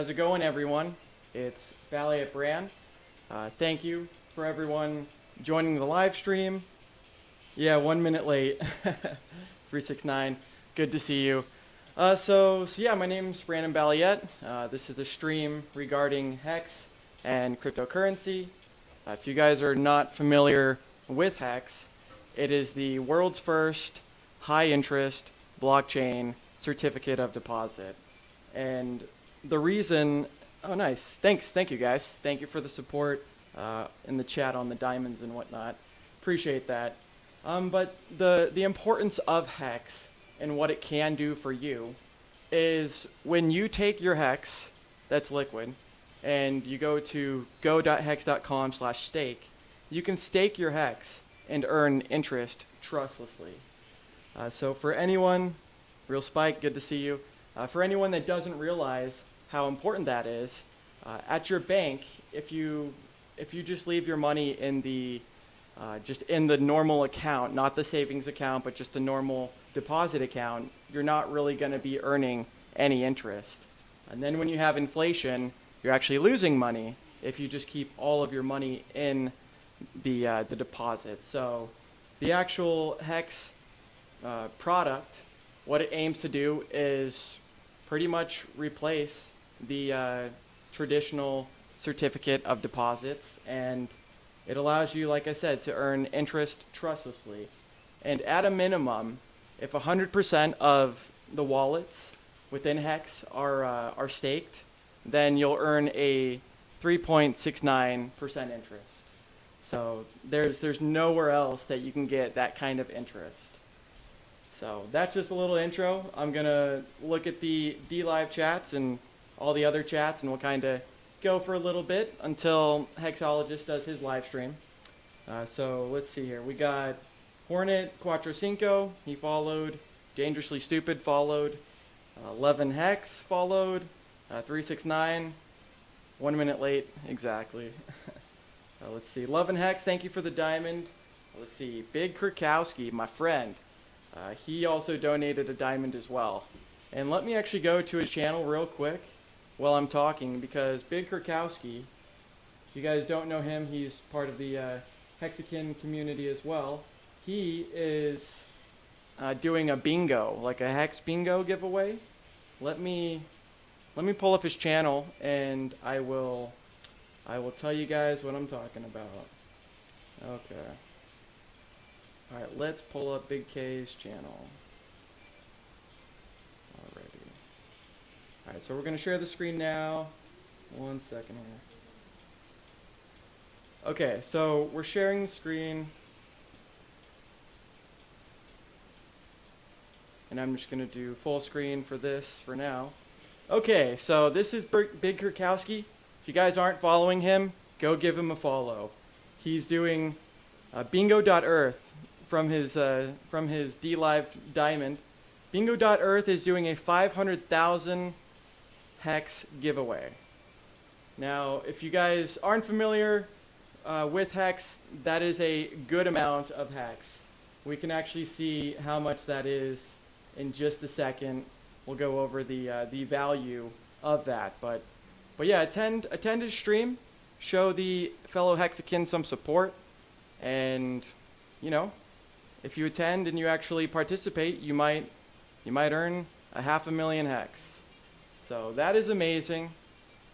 how's it going, everyone? It's BallietBran. Thank you for everyone joining the live stream. Yeah, 1 minute late. 369. Good to see you. So yeah, my name's Brandon Balliet. This is a stream regarding HEX and cryptocurrency. If you guys are not familiar with HEX, it is the world's first high-interest blockchain certificate of deposit. And the reason, oh nice, thank you guys. Thank you for the support in the chat on the diamonds and whatnot. Appreciate that. But the importance of HEX and what it can do for you is when you take your HEX that's liquid and you go to go.hex.com/stake, you can stake your HEX and earn interest trustlessly. So for anyone, Real Spike, good to see you. For anyone that doesn't realize how important that is, at your bank, if you just leave your money in the just in the normal account, not the savings account, but just a normal deposit account, you're not really going to be earning any interest. And then when you have inflation, you're actually losing money if you just keep all of your money in the deposit. So the actual HEX product, what it aims to do is pretty much replace the traditional certificate of deposits, and it allows you, like I said, to earn interest trustlessly. And at a minimum, if 100% of the wallets within HEX are staked, then you'll earn a 3.69% interest. So there's nowhere else that you can get that kind of interest. So that's just a little intro. I'm gonna look at the live chats and all the other chats, and we'll kind of go for a little bit until Hexologist does his live stream. So let's see here. We got Hornet Quattro Cinco, he followed. Dangerously Stupid followed. 11 Hex followed. 369, 1 minute late, exactly. Let's see. 11 Hex, thank you for the diamond. Let's see. Big Kurkowski, my friend. He also donated a diamond as well. And let me actually go to his channel real quick while I'm talking, because Big Kurkowski, if you guys don't know him, he's part of the Hexican community as well. He is doing a bingo, like a Hex bingo giveaway. Let me pull up his channel, and I will tell you guys what I'm talking about. Okay. Alright, let's pull up Big K's channel. Alrighty. Alright, so we're going to share the screen now. 1 second here. Okay, so we're sharing the screen. And I'm just going to do full screen for this for now. Okay, so this is Big Kurkowski. If you guys aren't following him, go give him a follow. He's doing bingo.earth. From his DLive diamond. Bingo.earth is doing a 500,000 HEX giveaway. Now, if you guys aren't familiar with HEX, that is a good amount of HEX. We can actually see how much that is in just a second. We'll go over the value of that. But yeah, attend his stream, show the fellow Hexicans some support, and you know, if you attend and you actually participate, you might earn a 500,000 HEX. So that is amazing.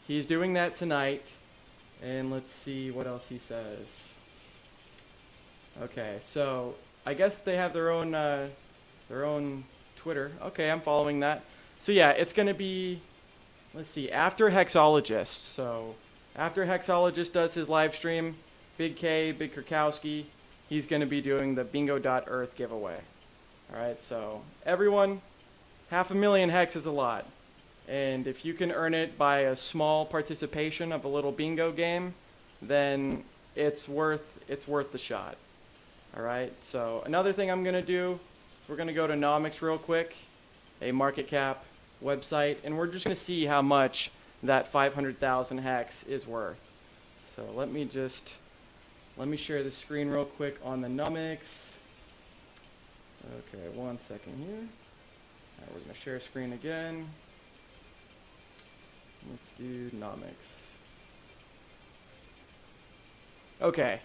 He's doing that tonight. And let's see what else he says. Okay, so I guess they have their own Twitter. Okay, I'm following that. So yeah, it's going to be, let's see, after Hexologist. So after Hexologist does his live stream, Big K, Big Kurkowski, he's going to be doing the bingo.earth giveaway. Alright, so everyone, 500,000 HEX is a lot. And if you can earn it by a small participation of a little bingo game, then it's worth the shot. Alright, so another thing I'm going to do, we're going to go to Nomics real quick, a market cap website, and we're just going to see how much that 500,000 HEX is worth. So let me share the screen real quick on the Nomics. Okay, 1 second here. Alright, we're going to share screen again. Let's do nomics. Okay,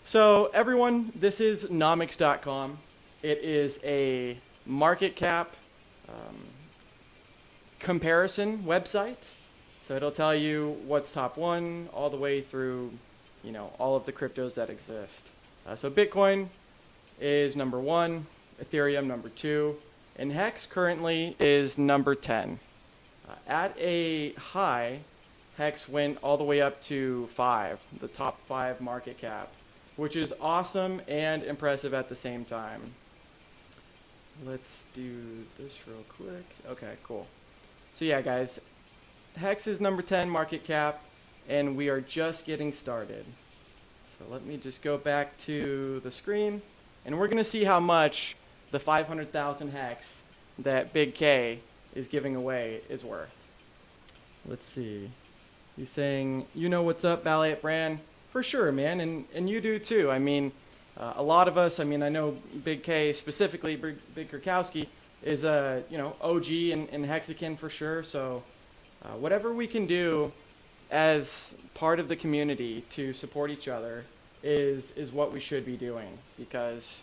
so everyone, this is nomics.com. It is a market cap comparison website. So it'll tell you what's top one all the way through, all of the cryptos that exist. So Bitcoin is number 1, Ethereum number 2, and HEX currently is number 10. At a high, HEX went all the way up to 5, the top 5 market cap, which is awesome and impressive at the same time. Let's do this real quick. Okay, cool. So yeah, guys, HEX is number 10 market cap, and we are just getting started. So let me just go back to the screen, and we're going to see how much the 500,000 HEX that Big K is giving away is worth. Let's see. He's saying, you know what's up, BallietBran? For sure, man, and you do too. I mean, a lot of us, I know Big K specifically, Big Kurkowski, is a OG in Hexakin for sure. So whatever we can do as part of the community to support each other is what we should be doing, because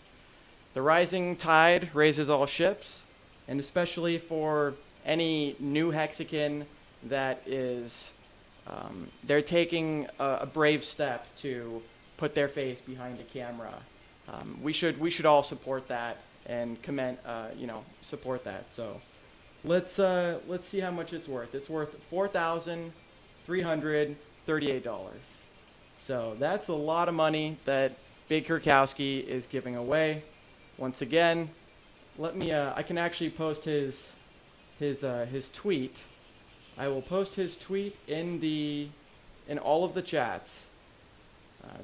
the rising tide raises all ships, and especially for any new Hexakin that is they're taking a brave step to put their face behind a camera. We should all support that and support that. So let's see how much it's worth. It's worth $4,338. So that's a lot of money that Big Kurkowski is giving away. Once again, let me. I can actually post his tweet. I will post his tweet in all of the chats,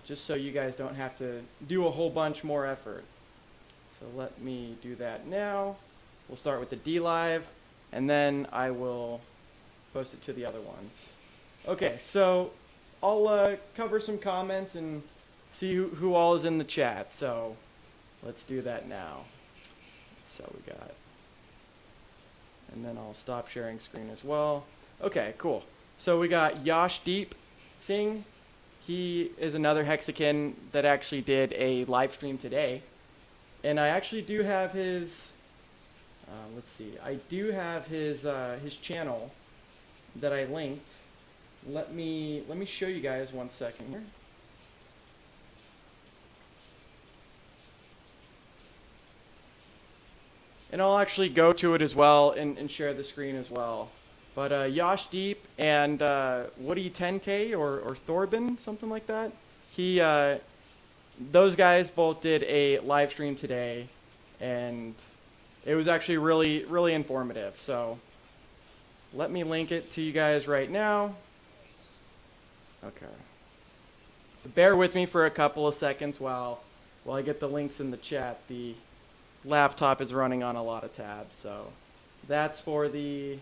just so you guys don't have to do a whole bunch more effort. So let me do that now. We'll start with the D Live, and then I will post it to the other ones. Okay, so I'll cover some comments and see who all is in the chat. So let's do that now. So we got, and then I'll stop sharing screen as well. Okay, cool. So we got Yashdeep Singh. He is another Hexakin that actually did a live stream today. And I actually do have his, let's see, I do have his channel that I linked. Let me show you guys 1 second here. And I'll actually go to it as well and share the screen as well. But Yashdeep and Woody 10K or Thorbin, something like that. Those guys both did a live stream today, and it was actually really, really informative. So let me link it to you guys right now. Okay. So bear with me for a couple of seconds while I get the links in the chat. The laptop is running on a lot of tabs, so that's for the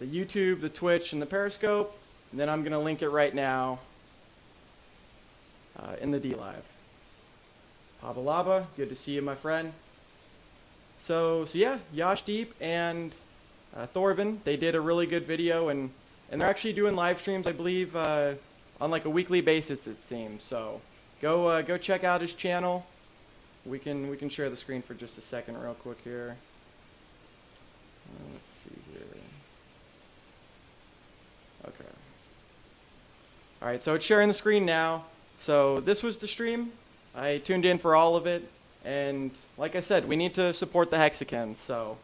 YouTube, the Twitch, and the Periscope. And then I'm going to link it right now in the D Live. Pabalaba, good to see you, my friend. So yeah, Yashdeep and Thorbin, they did a really good video, and they're actually doing live streams, I believe, on like a weekly basis, it seems. So go check out his channel. We can share the screen for just a second real quick here. Let's see here. Okay. All right, so it's sharing the screen now. So this was the stream. I tuned in for all of it, and like I said, we need to support the Hexakins. So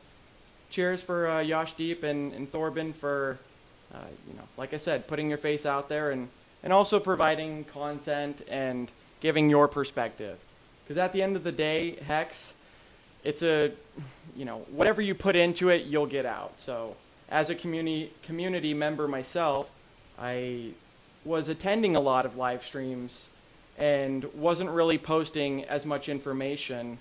cheers for Yashdeep and Thorbin for, like I said, putting your face out there and also providing content and giving your perspective. Because at the end of the day, Hex, it's whatever you put into it, you'll get out. So as a community member myself, I was attending a lot of live streams and wasn't really posting as much information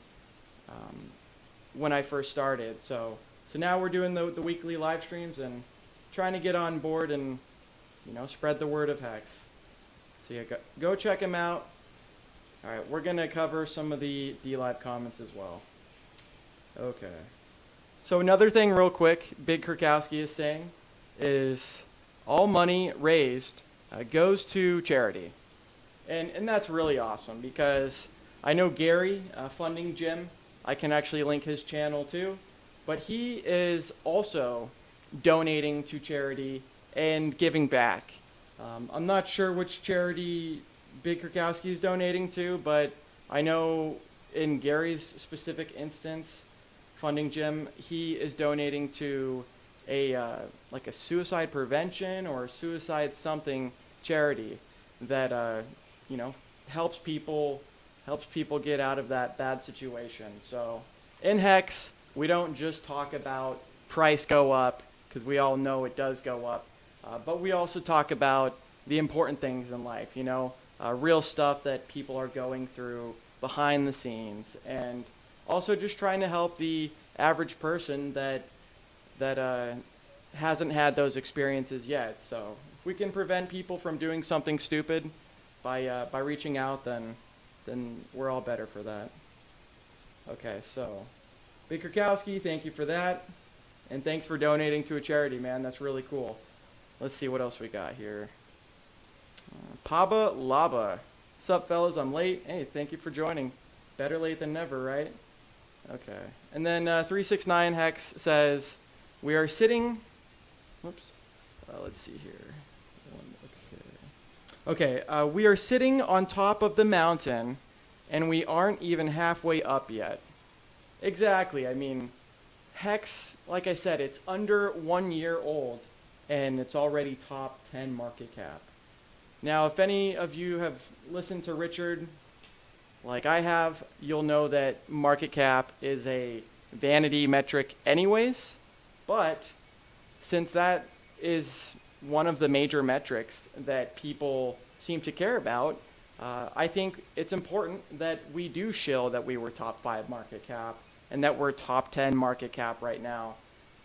when I first started. So now we're doing the weekly live streams and trying to get on board and spread the word of Hex. So yeah, go check him out. All right, we're going to cover some of the D-Live comments as well. Okay. So another thing real quick, Big Kurkowski is saying is all money raised goes to charity. And that's really awesome because I know Gary, Funding Jim, I can actually link his channel too, but he is also donating to charity and giving back. I'm not sure which charity Big Kurkowski is donating to, but I know in Gary's specific instance, Funding Jim, he is donating to a like a suicide prevention or suicide something charity that you know, helps people get out of that bad situation. So in HEX, we don't just talk about price go up, because we all know it does go up, but we also talk about the important things in life, you know, real stuff that people are going through behind the scenes, and also just trying to help the average person that hasn't had those experiences yet. So if we can prevent people from doing something stupid by reaching out, then we're all better for that. Okay, so Big Kurkowski, thank you for that, and thanks for donating to a charity, man. That's really cool. Let's see what else we got here. Paba Laba, sup fellas? I'm late. Hey, thank you for joining. Better late than never, right? Okay, and then 369 Hex says we are sitting. Whoops. Let's see here. Okay, we are sitting on top of the mountain, and we aren't even halfway up yet. Exactly. I mean, HEX, like I said, it's under 1 year old, and it's already top 10 market cap. Now, if any of you have listened to Richard, like I have, you'll know that market cap is a vanity metric anyways, but since that is one of the major metrics that people seem to care about, I think it's important that we do show that we were top 5 market cap and that we're top 10 market cap right now.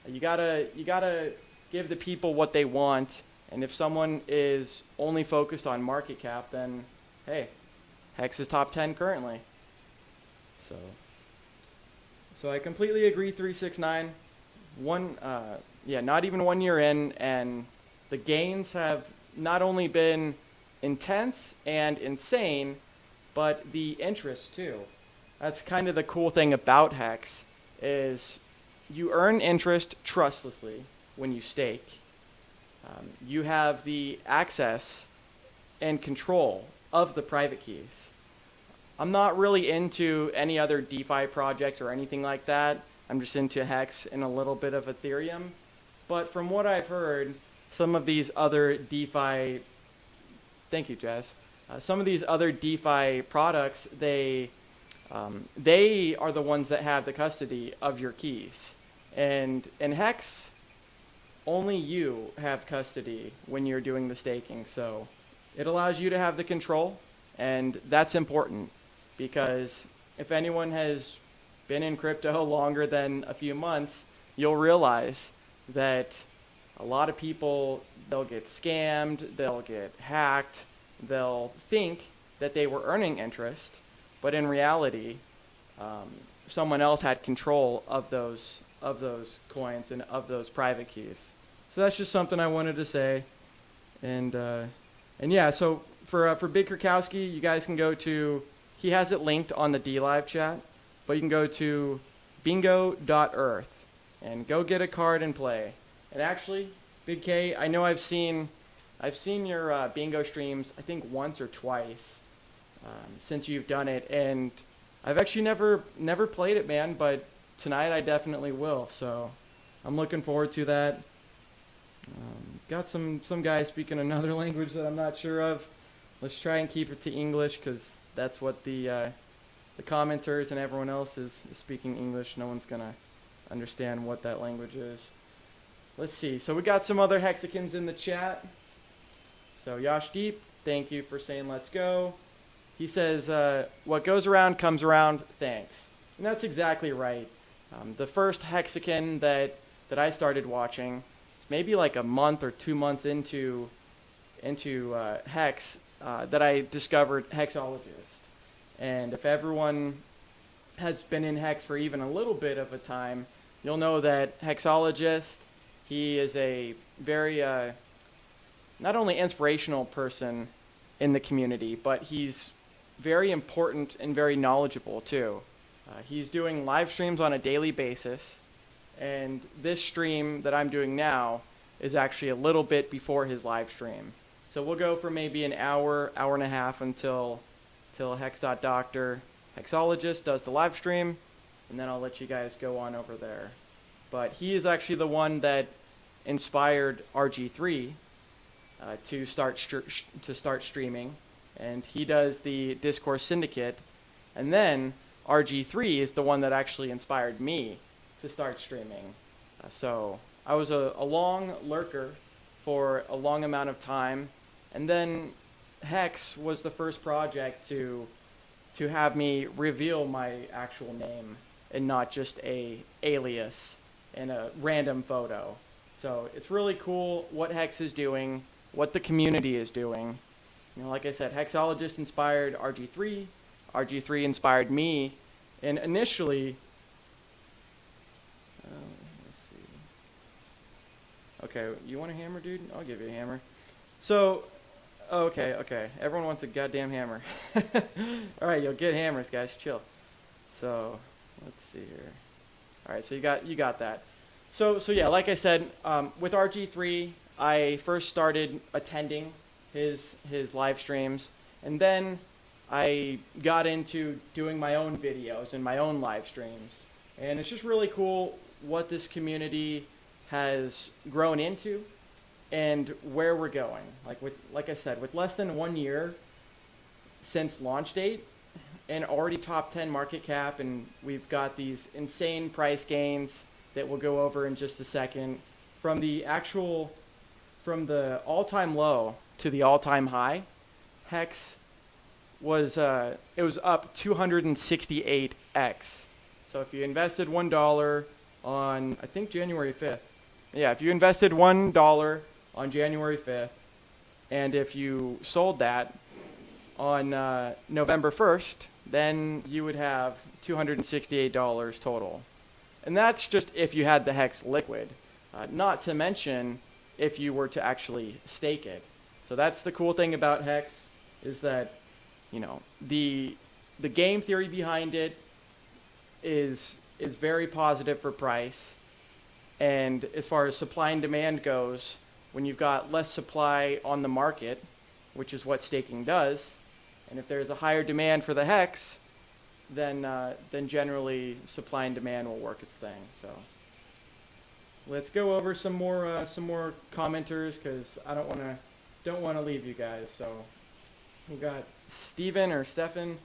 You gotta give the people what they want, and if someone is only focused on market cap, then hey, HEX is top 10 currently. So I completely agree. 369. Not even 1 year in, and the gains have not only been intense and insane, but the interest too. That's kind of the cool thing about HEX, is you earn interest trustlessly when you stake. You have the access and control of the private keys. I'm not really into any other DeFi projects or anything like that. I'm just into HEX and a little bit of Ethereum. But from what I've heard, some of these other DeFi, thank you, Jazz. Some of these other DeFi products, they are the ones that have the custody of your keys. And in HEX, only you have custody when you're doing the staking. So it allows you to have the control, and that's important, because if anyone has been in crypto longer than a few months, you'll realize that a lot of people, they'll get scammed, they'll get hacked, they'll think that they were earning interest, but in reality, someone else had control of those coins and of those private keys. So that's just something I wanted to say. And yeah, so for Big Kurkowski, you guys can go to, he has it linked on the DLive chat, but you can go to bingo.earth and go get a card and play. And actually, Big K, I know I've seen your bingo streams, I think once or twice since you've done it, and I've actually never played it, man, but tonight I definitely will. So I'm looking forward to that. Got some guys speaking another language that I'm not sure of. Let's try and keep it to English, because that's what the commenters and everyone else is speaking English. No one's gonna understand what that language is. Let's see. So we got some other Hexicans in the chat. So Yashdeep, thank you for saying let's go. He says, what goes around comes around, thanks. And that's exactly right. The first Hexican that I started watching, maybe like a month or 2 months into HEX, that I discovered Hexologist. And if everyone has been in HEX for even a little bit of a time, you'll know that Hexologist, he is a very not only inspirational person in the community, but he's very important and very knowledgeable too. He's doing live streams on a daily basis, and this stream that I'm doing now is actually a little bit before his live stream. So we'll go for maybe an hour, hour and a half until Hex.Doctor Hexologist does the live stream, and then I'll let you guys go on over there. But he is actually the one that inspired RG3 to start streaming, and he does the Discourse Syndicate, and then RG3 is the one that actually inspired me to start streaming. So I was a long lurker for a long amount of time, and then Hex was the first project to have me reveal my actual name and not just a alias and a random photo. So it's really cool what Hex is doing, what the community is doing. You know, like I said, Hexologist inspired RG3, RG3 inspired me, and initially, let's see. Okay, you want a hammer, dude? I'll give you a hammer. So, okay, everyone wants a goddamn hammer. All right, you'll get hammers, guys, chill. So, let's see here. All right, so you got that. So yeah, like I said, with RG3, I first started attending his live streams, and then I got into doing my own videos and my own live streams. And it's just really cool what this community has grown into and where we're going. Like I said, with less than 1 year since launch date and already top 10 market cap, and we've got these insane price gains that we'll go over in just a second, from the all-time low to the all-time high. Hex was it was up 268x. So if you invested $1 on, I think, January 5th, yeah, if you invested $1 on January 5th, and if you sold that on November 1st, then you would have $268 total. And that's just if you had the Hex liquid, not to mention if you were to actually stake it. So that's the cool thing about Hex, is that, you know, the game theory behind it is very positive for price. And as far as supply and demand goes, when you've got less supply on the market, which is what staking does, and if there's a higher demand for the Hex, then generally supply and demand will work its thing. So let's go over some more commenters, because I don't want to leave you guys. So we got Steven or Stefan.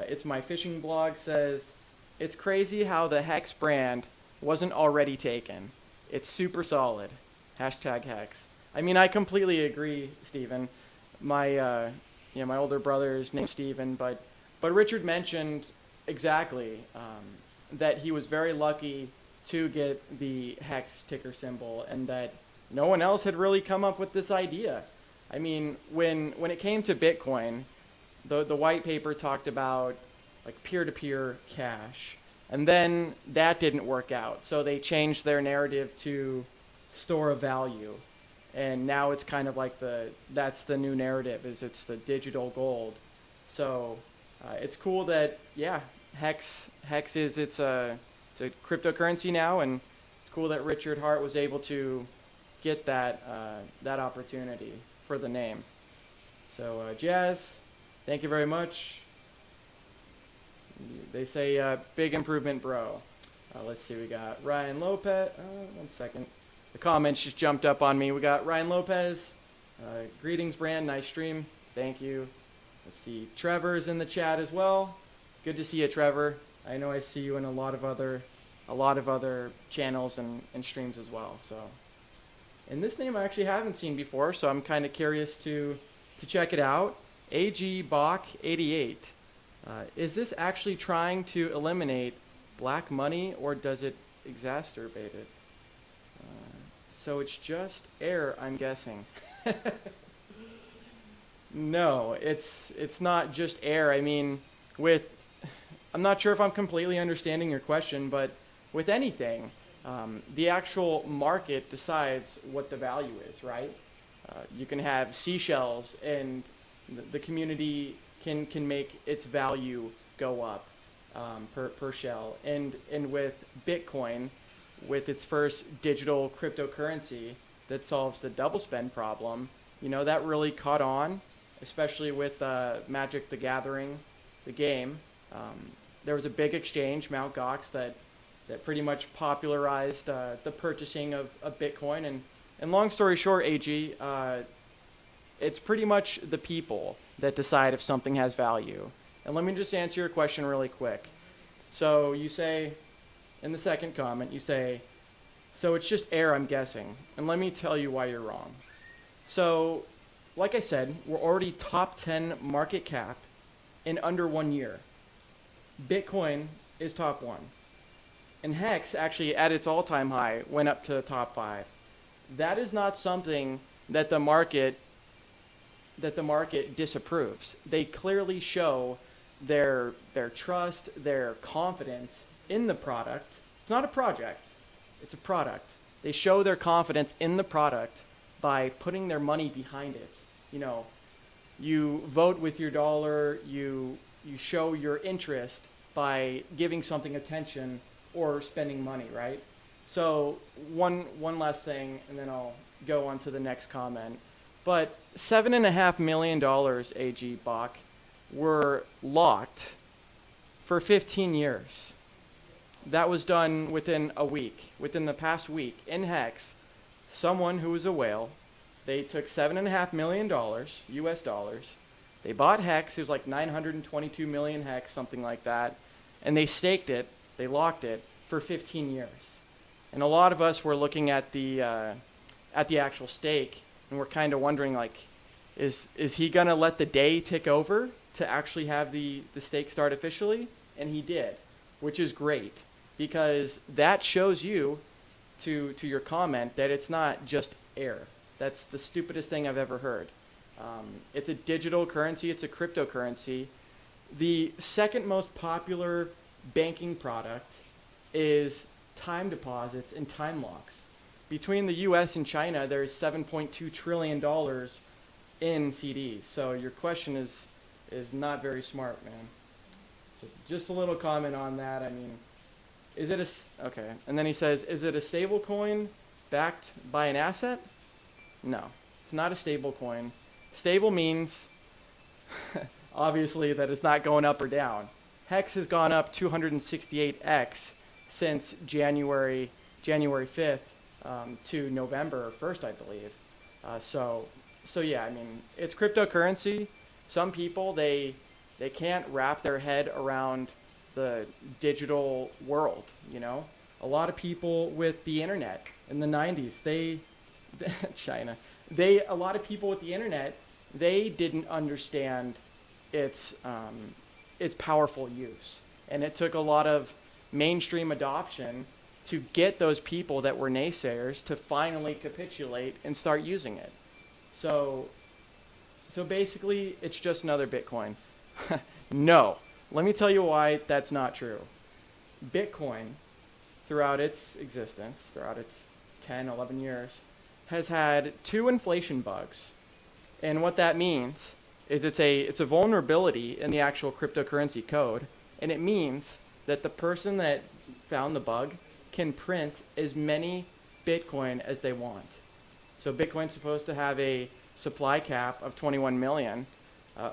It's my fishing blog, says, it's crazy how the Hex brand wasn't already taken. It's super solid. #Hex. I mean, I completely agree, Steven. My my older brother is named Steven, but Richard mentioned exactly that he was very lucky to get the Hex ticker symbol, and that no one else had really come up with this idea. I mean, when it came to Bitcoin, the white paper talked about like peer-to-peer cash, and then that didn't work out, so they changed their narrative to store of value, and now it's kind of like that's the new narrative, is it's the digital gold. So it's cool that, yeah, Hex is it's a cryptocurrency now, and it's cool that Richard Hart was able to get that opportunity for the name. So Jazz, thank you very much. They say big improvement, bro. Let's see, we got Ryan Lopez. 1 second. The comments just jumped up on me. We got Ryan Lopez. Greetings, Brand. Nice stream. Thank you. Let's see. Trevor's in the chat as well. Good to see you, Trevor. I know I see you in a lot of other channels and streams as well. So, and this name I actually haven't seen before, so I'm kind of curious to check it out. AG Bach 88. Is this actually trying to eliminate black money, or does it exacerbate it? So it's just air, I'm guessing. No, it's not just air. I mean, I'm not sure if I'm completely understanding your question, but with anything, the actual market decides what the value is, right? You can have seashells, and the community can make its value go up per shell. And with Bitcoin, with its first digital cryptocurrency that solves the double spend problem, that really caught on, especially with Magic the Gathering, the game. There was a big exchange, Mt. Gox, that pretty much popularized the purchasing of Bitcoin. And long story short, AG, it's pretty much the people that decide if something has value. And let me just answer your question really quick. So you say, in the second comment, you say, so it's just air, I'm guessing. And let me tell you why you're wrong. So, like I said, we're already top 10 market cap in under 1 year. Bitcoin is top 1. And HEX, actually at its all-time high, went up to top 5. That is not something that the market disapproves. They clearly show their trust, their confidence in the product. It's not a project, it's a product. They show their confidence in the product by putting their money behind it. You vote with your dollar, you show your interest by giving something attention or spending money, right? So one last thing, and then I'll go on to the next comment. But $7.5 million, AG Bach, were locked for 15 years. That was done within a week, within the past week in HEX. Someone who was a whale, they took $7.5 million, US dollars. They bought HEX, it was like 922 million HEX, something like that. And they staked it, they locked it for 15 years. And a lot of us were looking at the actual stake, and we're kind of wondering, like, is he gonna let the day tick over to actually have the stake start officially? And he did, which is great, because that shows you, to your comment, that it's not just air. That's the stupidest thing I've ever heard. It's a digital currency, it's a cryptocurrency. The second most popular banking product is time deposits and time locks. Between the US and China, there's $7.2 trillion in CDs. So your question is not very smart, man. So just a little comment on that. I mean, is it okay. And then he says, is it a stable coin backed by an asset? No, it's not a stable coin. Stable means, obviously, that it's not going up or down. HEX has gone up 268x since January 5th to November 1st, I believe. So yeah, I mean, it's cryptocurrency. Some people, they can't wrap their head around the digital world, A lot of people with the internet in the 90s, a lot of people with the internet, they didn't understand its powerful use. And it took a lot of mainstream adoption to get those people that were naysayers to finally capitulate and start using it. So basically, it's just another Bitcoin. No. Let me tell you why that's not true. Bitcoin, throughout its existence, throughout its 10, 11 years, has had 2 inflation bugs. And what that means is it's a vulnerability in the actual cryptocurrency code, and it means that the person that found the bug can print as many Bitcoin as they want. So Bitcoin's supposed to have a supply cap of 21 million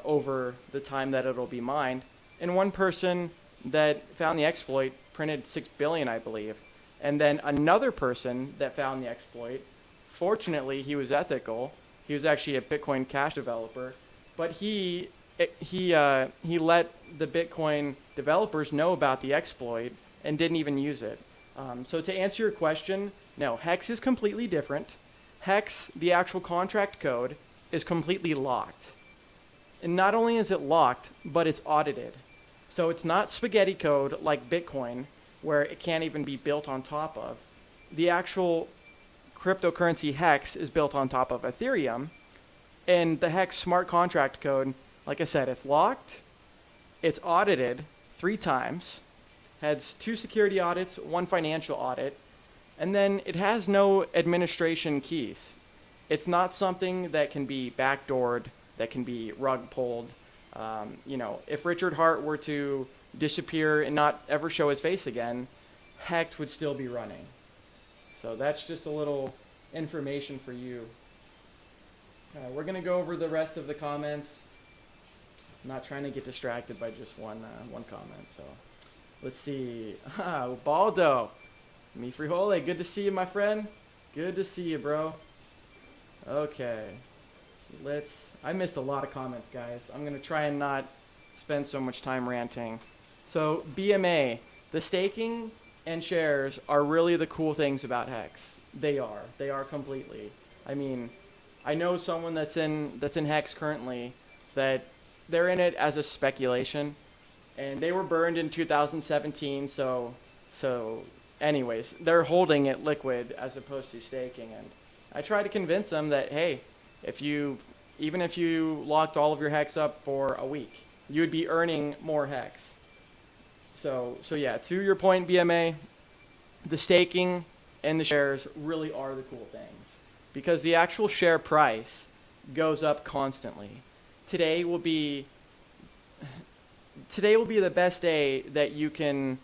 over the time that it'll be mined. And one person that found the exploit printed 6 billion, I believe. And then another person that found the exploit, fortunately, he was ethical. He was actually a Bitcoin Cash developer, but he let the Bitcoin developers know about the exploit and didn't even use it. So to answer your question, no, HEX is completely different. HEX, the actual contract code, is completely locked. And not only is it locked, but it's audited. So it's not spaghetti code like Bitcoin, where it can't even be built on top of. The actual cryptocurrency HEX is built on top of Ethereum, and the HEX smart contract code, like I said, it's locked, it's audited 3 times, has 2 security audits, 1 financial audit, and then it has no administration keys. it's not something that can be backdoored, that can be rug pulled. If Richard Hart were to disappear and not ever show his face again, HEX would still be running. So that's just a little information for you. We're going to go over the rest of the comments. I'm not trying to get distracted by just one comment. So let's see. Baldo. Mi frijole, good to see you, my friend. Good to see you, bro. Okay. I missed a lot of comments, guys. I'm going to try and not spend so much time ranting. So BMA, the staking and shares are really the cool things about HEX. They are completely. I mean, I know someone that's in HEX currently that they're in it as a speculation, and they were burned in 2017. So anyways, they're holding it liquid as opposed to staking. And I try to convince them that, hey, even if you locked all of your HEX up for a week, you would be earning more HEX. So yeah, to your point, BMA, the staking and the shares really are the cool things, because the actual share price goes up constantly. Today will be the best day that you can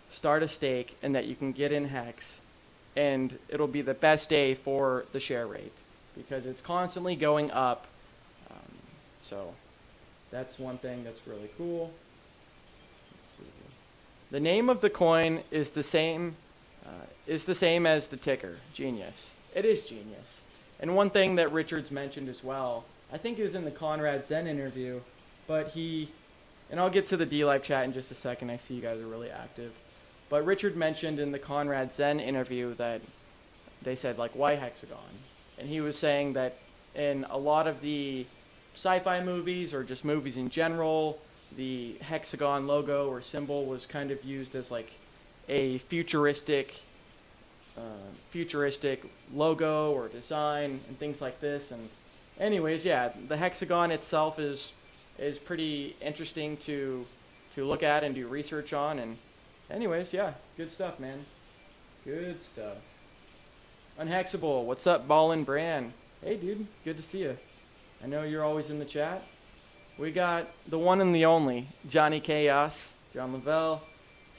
start a stake and that you can get in HEX, and it'll be the best day for the share rate because it's constantly going up. So that's one thing that's really cool. The name of the coin is the same as the ticker, Genius. It is Genius. And one thing that Richard's mentioned as well, I think it was in the Conrad Zen interview, but and I'll get to the D-Live chat in just a second, I see you guys are really active. But Richard mentioned in the Conrad Zen interview that they said, like, why hexagon? And he was saying that in a lot of the sci-fi movies or just movies in general, the hexagon logo or symbol was kind of used as like a futuristic logo or design and things like this. And anyways, yeah, the hexagon itself is pretty interesting to look at and do research on. And anyways, yeah, good stuff, man. Good stuff. Unhexable, what's up, BallietBran? Hey, dude, good to see you. I know you're always in the chat. We got the one and the only, Johnny Chaos, John Lavelle,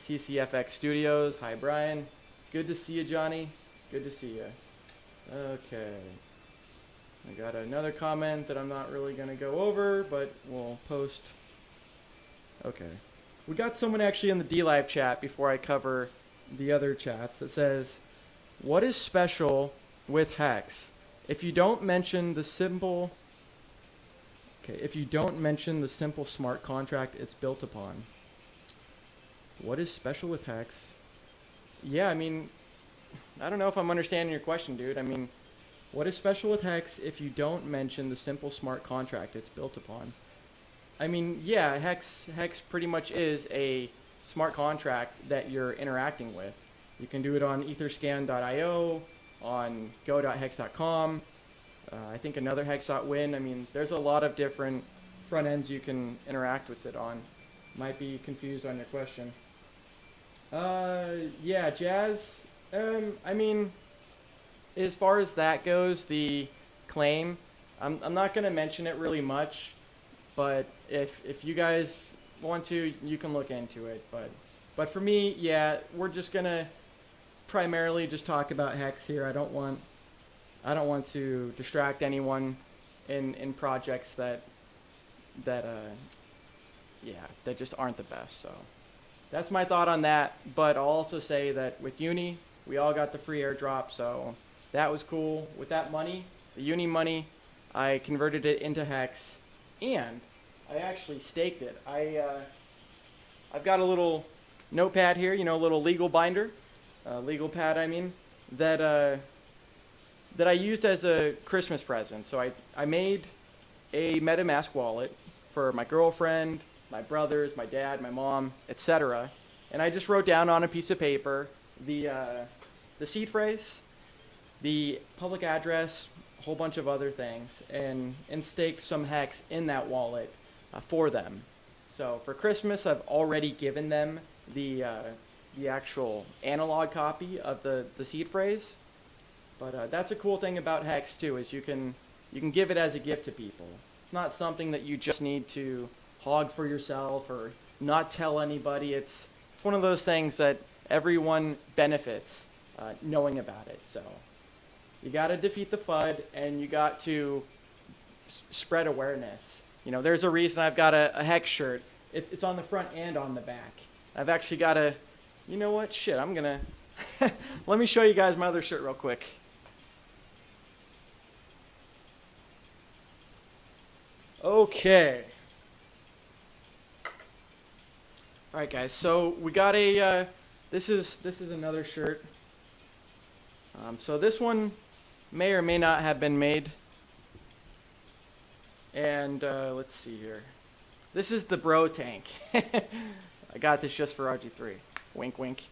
CCFX Studios. Hi, Brian. Good to see you, Johnny. Good to see you. Okay. I got another comment that I'm not really going to go over, but we'll post. Okay. We got someone actually in the D-Live chat before I cover the other chats that says, what is special with HEX? If you don't mention the simple smart contract it's built upon. What is special with HEX? Yeah, I mean, I don't know if I'm understanding your question, dude. I mean, what is special with HEX if you don't mention the simple smart contract it's built upon? I mean, yeah, HEX pretty much is a smart contract that you're interacting with. You can do it on etherscan.io, on go.hex.com. I think another hex.win. I mean, there's a lot of different front ends you can interact with it on. Might be confused on your question. Yeah, Jazz. I mean, as far as that goes, the claim, I'm not going to mention it really much, but if you guys want to, you can look into it. But for me, yeah, we're just going to primarily just talk about HEX here. I don't want to distract anyone in projects that just aren't the best. So that's my thought on that. But I'll also say that with Uni, we all got the free airdrop, so that was cool. With that money, the Uni money, I converted it into HEX, and I actually staked it. I've got a little notepad here, a little legal binder, legal pad, I mean, that I used as a Christmas present. So I made a MetaMask wallet for my girlfriend, my brothers, my dad, my mom, etc. And I just wrote down on a piece of paper the seed phrase, the public address, a whole bunch of other things, and staked some HEX in that wallet for them. So for Christmas, I've already given them the actual analog copy of the seed phrase. But that's a cool thing about HEX too, is you can give it as a gift to people. It's not something that you just need to hog for yourself or not tell anybody. It's one of those things that everyone benefits knowing about it. So you got to defeat the FUD, and you got to spread awareness. You know, there's a reason I've got a HEX shirt. It's on the front and on the back. I've actually got a, you know what, shit, I'm gonna, let me show you guys my other shirt real quick. Okay. All right, guys. So we got a. This is another shirt. So this one may or may not have been made. And let's see here. This is the Bro Tank. I got this just for RG3. Wink, wink.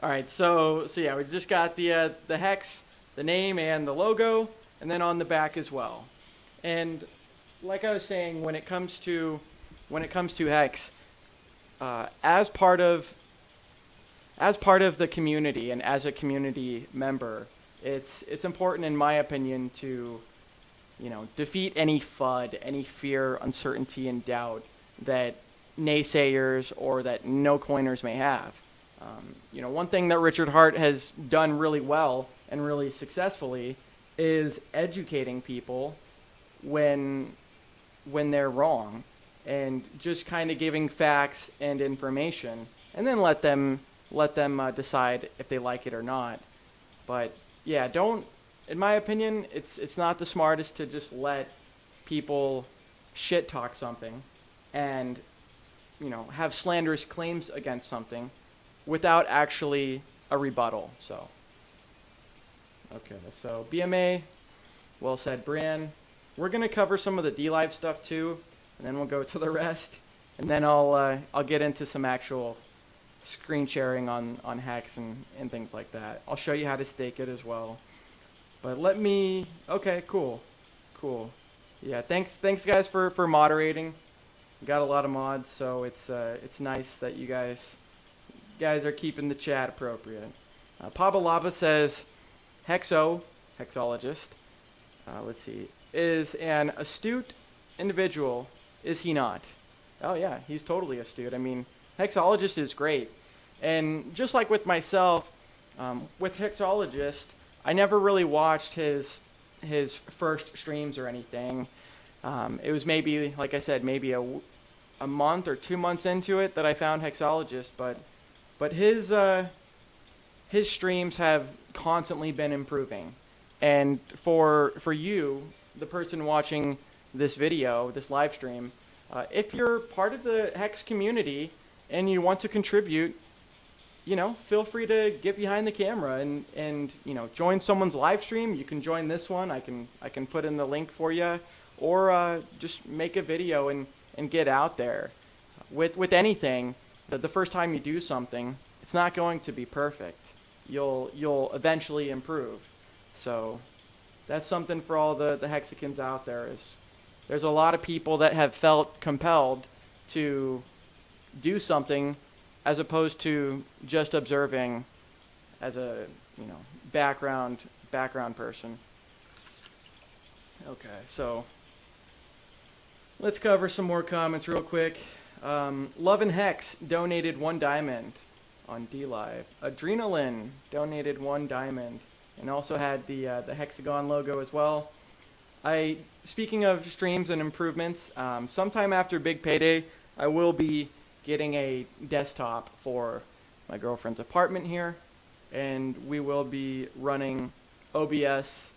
All right. So yeah, we just got the HEX, the name, and the logo, and then on the back as well. And like I was saying, when it comes to HEX, as part of the community and as a community member, it's important, in my opinion, to defeat any FUD, any fear, uncertainty, and doubt that naysayers or that no coiners may have. One thing that Richard Hart has done really well and really successfully is educating people when they're wrong, and just kind of giving facts and information, and then let them decide if they like it or not. But yeah, in my opinion, it's not the smartest to just let people shit talk something and have slanderous claims against something without actually a rebuttal. So okay, so BMA, well said, Bran. We're going to cover some of the DLive stuff too, and then we'll go to the rest. And then I'll get into some actual screen sharing on HEX and things like that. I'll show you how to stake it as well. But okay, cool. Yeah, thanks guys for moderating. We got a lot of mods, so it's nice that you guys are keeping the chat appropriate. Paba Lava says, hexologist, let's see, is an astute individual, is he not? Oh yeah, he's totally astute. I mean, hexologist is great. And just like with myself, with hexologist, I never really watched his first streams or anything. It was maybe, like I said, maybe a month or 2 months into it that I found hexologist, but his streams have constantly been improving. And for you, the person watching this video, this live stream, if you're part of the HEX community and you want to contribute, feel free to get behind the camera and join someone's live stream. You can join this one. I can put in the link for you, or just make a video and get out there. With anything, the first time you do something, it's not going to be perfect. You'll eventually improve. So that's something for all the Hexicans out there. There's a lot of people that have felt compelled to do something as opposed to just observing as a background person. Okay, so let's cover some more comments real quick. Love and Hex donated 1 diamond on DLive. Adrenaline donated 1 diamond. And also had the hexagon logo as well. Speaking of streams and improvements, sometime after Big Payday, I will be getting a desktop for my girlfriend's apartment here, and we will be running OBS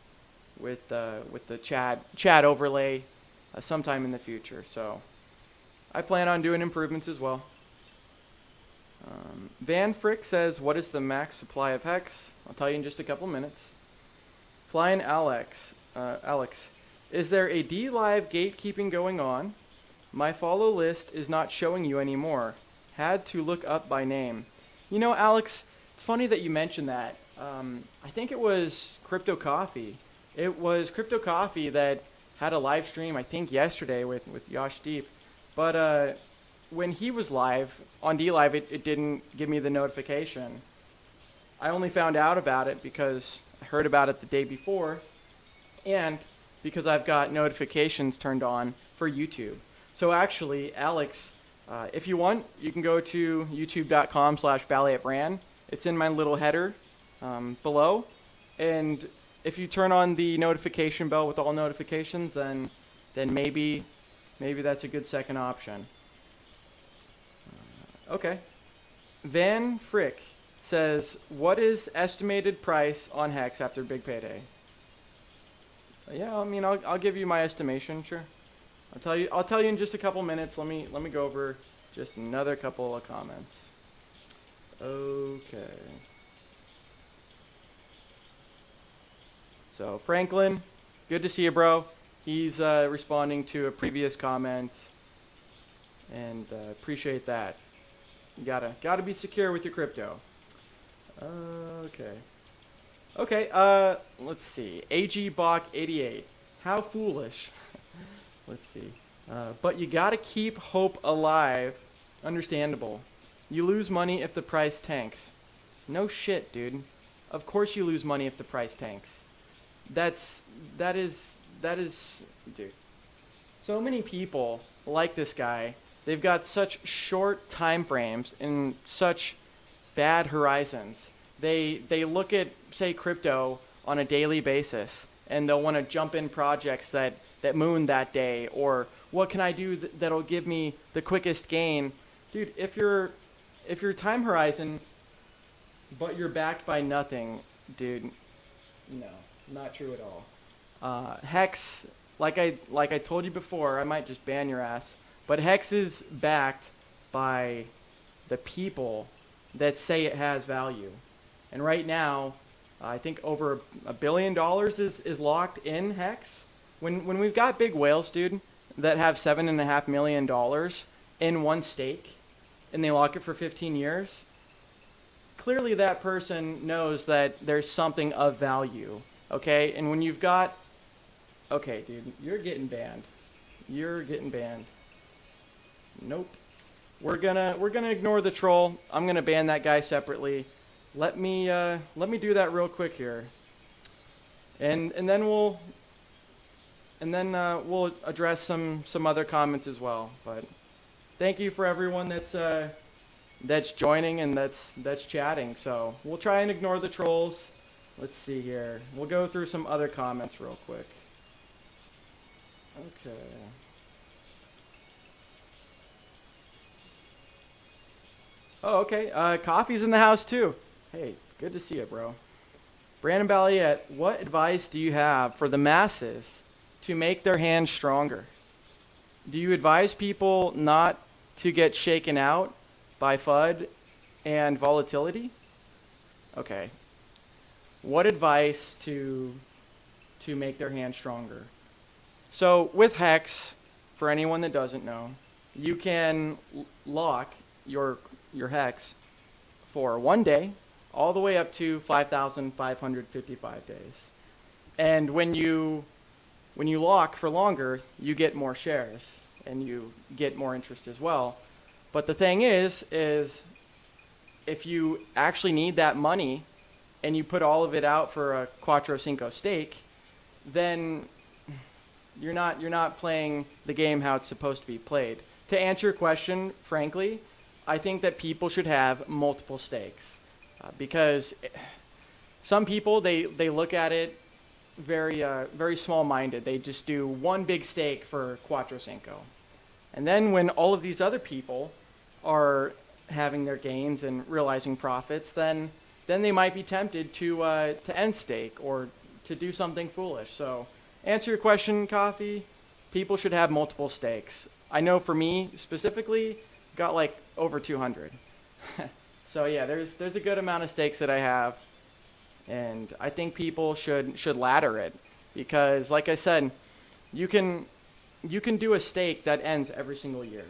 with the chat overlay sometime in the future. So I plan on doing improvements as well. Van Frick says, what is the max supply of HEX? I'll tell you in just a couple minutes. Flying Alex, is there a DLive gatekeeping going on? My follow list is not showing you anymore. Had to look up by name. Alex, it's funny that you mentioned that. I think it was Crypto Coffee. It was Crypto Coffee that had a live stream, I think yesterday with Yashdeep. But when he was live on DLive, it didn't give me the notification. I only found out about it because I heard about it the day before, and because I've got notifications turned on for YouTube. So actually, Alex, if you want, you can go to youtube.com/BallietBran. It's in my little header below. And if you turn on the notification bell with all notifications, then maybe that's a good second option. Okay. Van Frick says, what is estimated price on HEX after big payday? Yeah, I mean, I'll give you my estimation, sure. I'll tell you in just a couple minutes. Let me go over just another couple of comments. Okay. So Franklin, good to see you, bro. He's responding to a previous comment, and appreciate that. You gotta be secure with your crypto. Okay. Let's see. AGBach88. How foolish. Let's see. But you gotta keep hope alive. Understandable. You lose money if the price tanks. No shit, dude. Of course you lose money if the price tanks. That is, dude. So many people like this guy. They've got such short time frames and such bad horizons. They look at, say, crypto on a daily basis, and they'll want to jump in projects that moon that day, or what can I do that'll give me the quickest gain? Dude, if your time horizon, but you're backed by nothing, dude, no, not true at all. HEX, like I told you before, I might just ban your ass, but HEX is backed by the people that say it has value. And right now, I think over $1 billion is locked in HEX. When we've got big whales, dude, that have $7.5 million in one stake, and they lock it for 15 years, clearly that person knows that there's something of value, okay? And when you've got, okay, dude, you're getting banned. You're getting banned. Nope. We're gonna ignore the troll. I'm gonna ban that guy separately. Let me do that real quick here, and then we'll address some other comments as well. But thank you for everyone that's joining and that's chatting. So we'll try and ignore the trolls. Let's see here. We'll go through some other comments real quick. Okay. Oh, okay. Coffee's in the house too. Hey, good to see you, bro. Brandon Balliet, what advice do you have for the masses to make their hands stronger? Do you advise people not to get shaken out by FUD and volatility? Okay. What advice to make their hands stronger? So with HEX, for anyone that doesn't know, you can lock your HEX for 1 day, all the way up to 5,555 days. And when you lock for longer, you get more shares and you get more interest as well. But the thing is if you actually need that money and you put all of it out for a Cuatro Cinco stake, then you're not playing the game how it's supposed to be played. To answer your question, frankly, I think that people should have multiple stakes. Because some people, they look at it very small-minded. They just do one big stake for Cuatro Cinco. And then when all of these other people are having their gains and realizing profits, then they might be tempted to end stake or to do something foolish. So answer your question, Coffee, people should have multiple stakes. I know for me specifically, got like over 200. So yeah, there's a good amount of stakes that I have, and I think people should ladder it, because like I said, you can do a stake that ends every single year,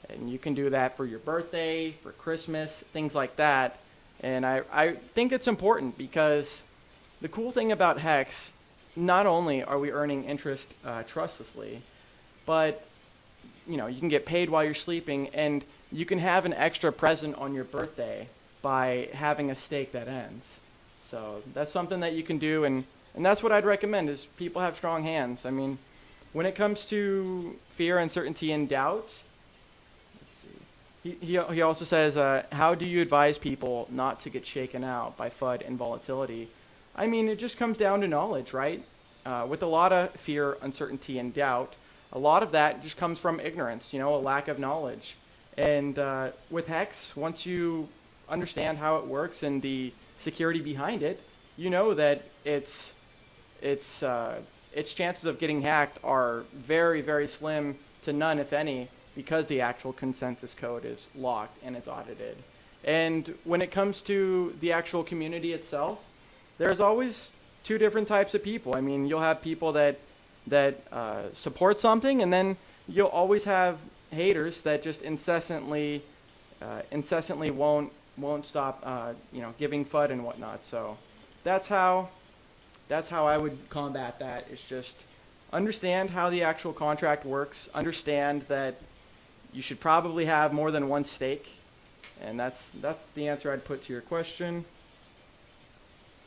and you can do that for your birthday, for Christmas, things like that. And I think it's important, because the cool thing about HEX, not only are we earning interest trustlessly, but you can get paid while you're sleeping, and you can have an extra present on your birthday by having a stake that ends. So that's something that you can do, and that's what I'd recommend is people have strong hands. I mean, when it comes to fear, uncertainty, and doubt, he also says, how do you advise people not to get shaken out by FUD and volatility? I mean, it just comes down to knowledge, right? With a lot of fear, uncertainty, and doubt, a lot of that just comes from ignorance, a lack of knowledge. And with HEX, once you understand how it works and the security behind it, you know that its chances of getting hacked are very, very slim to none, if any, because the actual consensus code is locked and it's audited. And when it comes to the actual community itself, there's always two different types of people. I mean, you'll have people that support something, and then you'll always have haters that just incessantly won't stop giving FUD and whatnot. So that's how I would combat that. Is just understand how the actual contract works, understand that you should probably have more than one stake, and that's the answer I'd put to your question.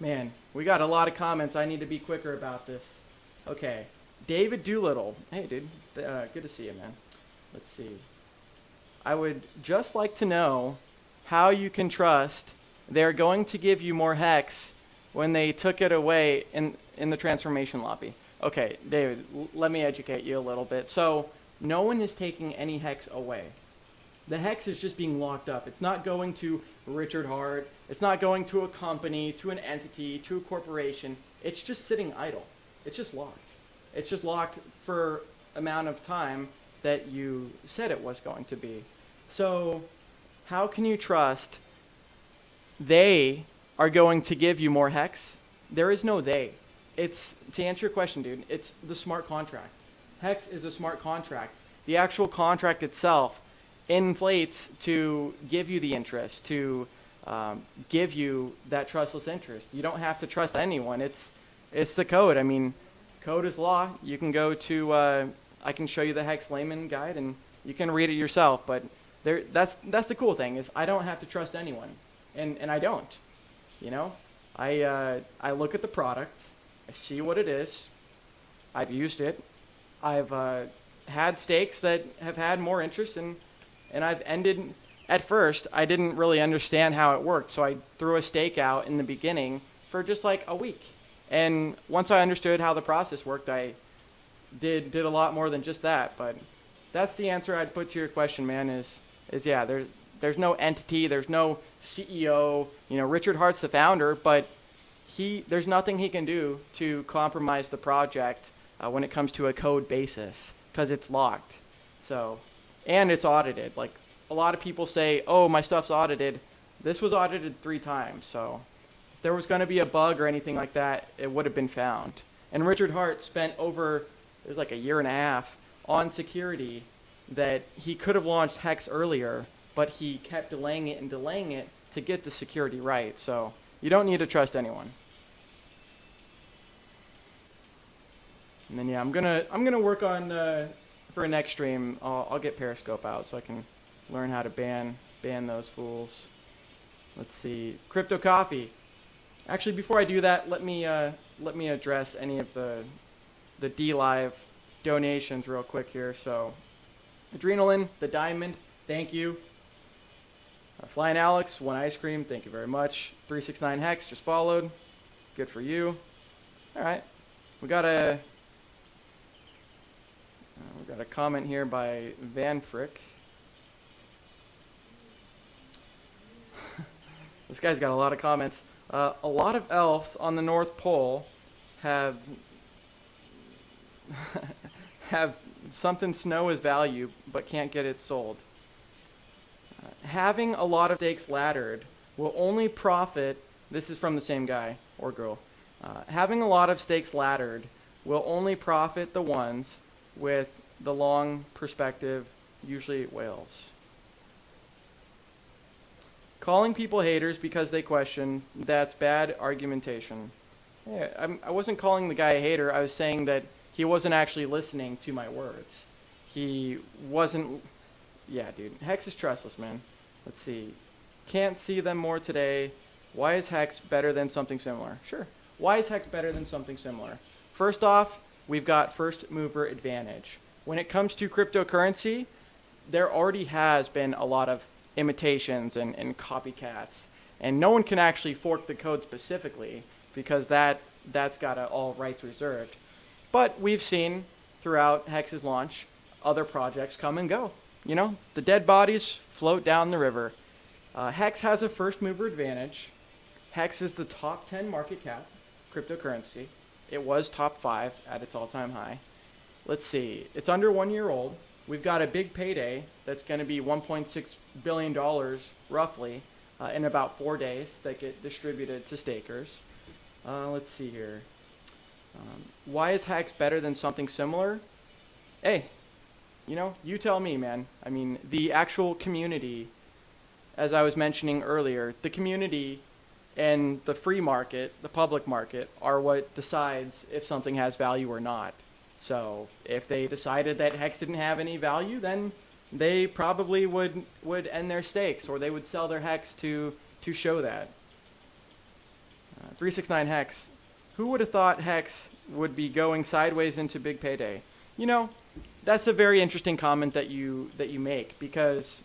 Man, we got a lot of comments. I need to be quicker about this. Okay, David Doolittle. Hey, dude. Good to see you, man. Let's see. I would just like to know how you can trust they're going to give you more HEX when they took it away in the transformation lobby. Okay, David, let me educate you a little bit. So no one is taking any HEX away. The HEX is just being locked up. It's not going to Richard Hart. It's not going to a company, to an entity, to a corporation. It's just sitting idle. It's just locked. It's just locked for amount of time that you said it was going to be. So how can you trust they are going to give you more HEX? There is no they. It's, to answer your question, dude, it's the smart contract. HEX is a smart contract. The actual contract itself inflates to give you the interest, to give you that trustless interest. You don't have to trust anyone. It's the code. I mean, code is law. You can go to, I can show you the HEX layman guide and you can read it yourself. But that's the cool thing is I don't have to trust anyone, and I don't. I look at the product, I see what it is, I've used it, I've had stakes that have had more interest, and I've ended. At first, I didn't really understand how it worked, so I threw a stake out in the beginning for just like a week. And once I understood how the process worked, I did a lot more than just that. But that's the answer I'd put to your question, man. Is yeah, there's no entity, there's no CEO. Richard Hart's the founder, but there's nothing he can do to compromise the project when it comes to a code basis because it's locked. So, and it's audited. Like a lot of people say, oh, my stuff's audited. This was audited 3 times. So if there was going to be a bug or anything like that, it would have been found. And Richard Hart spent it was like a year and a half on security that he could have launched HEX earlier, but he kept delaying it to get the security right. So you don't need to trust anyone. And then yeah, I'm gonna work on for a next stream. I'll get Periscope out so I can learn how to ban those fools. Let's see, Crypto Coffee. Actually, before I do that, let me address any of the DLive donations real quick here. So, Adrenaline, the Diamond, thank you. Flying Alex, 1 ice cream, thank you very much. 369 HEX just followed, good for you. All right, we got a comment here by Van Frick. This guy's got a lot of comments. A lot of elves on the North Pole have something snow as value, but can't get it sold. Having a lot of stakes laddered will only profit. This is from the same guy or girl. Having a lot of stakes laddered will only profit the ones with the long perspective, usually whales. Calling people haters because they question, that's bad argumentation. Yeah, I wasn't calling the guy a hater. I was saying that he wasn't actually listening to my words. He wasn't. Yeah, dude. HEX is trustless, man. Let's see. Can't see them more today. Why is HEX better than something similar? Sure. Why is HEX better than something similar? First off, we've got first mover advantage. When it comes to cryptocurrency, there already has been a lot of imitations and copycats, and no one can actually fork the code specifically because that's got all rights reserved. But we've seen throughout Hex's launch other projects come and go. You know, the dead bodies float down the river. Hex has a first mover advantage. Hex is the top 10 market cap cryptocurrency. It was top 5 at its all-time high. Let's see. It's under 1 year old. We've got a big payday that's going to be $1.6 billion roughly in about 4 days that get distributed to stakers. Let's see here. Why is Hex better than something similar? Hey, you know, you tell me, man. I mean, the actual community, as I was mentioning earlier, the community and the free market, the public market, are what decides if something has value or not. So if they decided that Hex didn't have any value, then they probably would end their stakes, or they would sell their Hex to show that. 369 Hex. Who would have thought Hex would be going sideways into big payday? You know, that's a very interesting comment that you make, because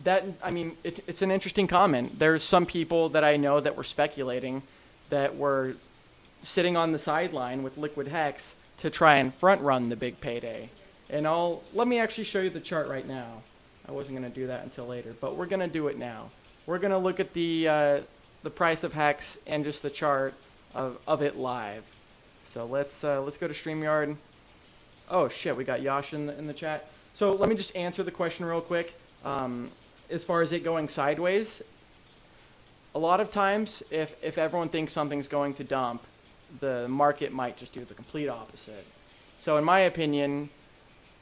it's an interesting comment. There's some people that I know that were speculating that were sitting on the sideline with liquid Hex to try and front run the big payday. And let me actually show you the chart right now. I wasn't going to do that until later, but we're going to do it now. We're going to look at the price of Hex and just the chart of it live. So let's go to StreamYard. Oh shit, we got Yash in the chat. So let me just answer the question real quick. As far as it going sideways, a lot of times if everyone thinks something's going to dump, the market might just do the complete opposite. So in my opinion,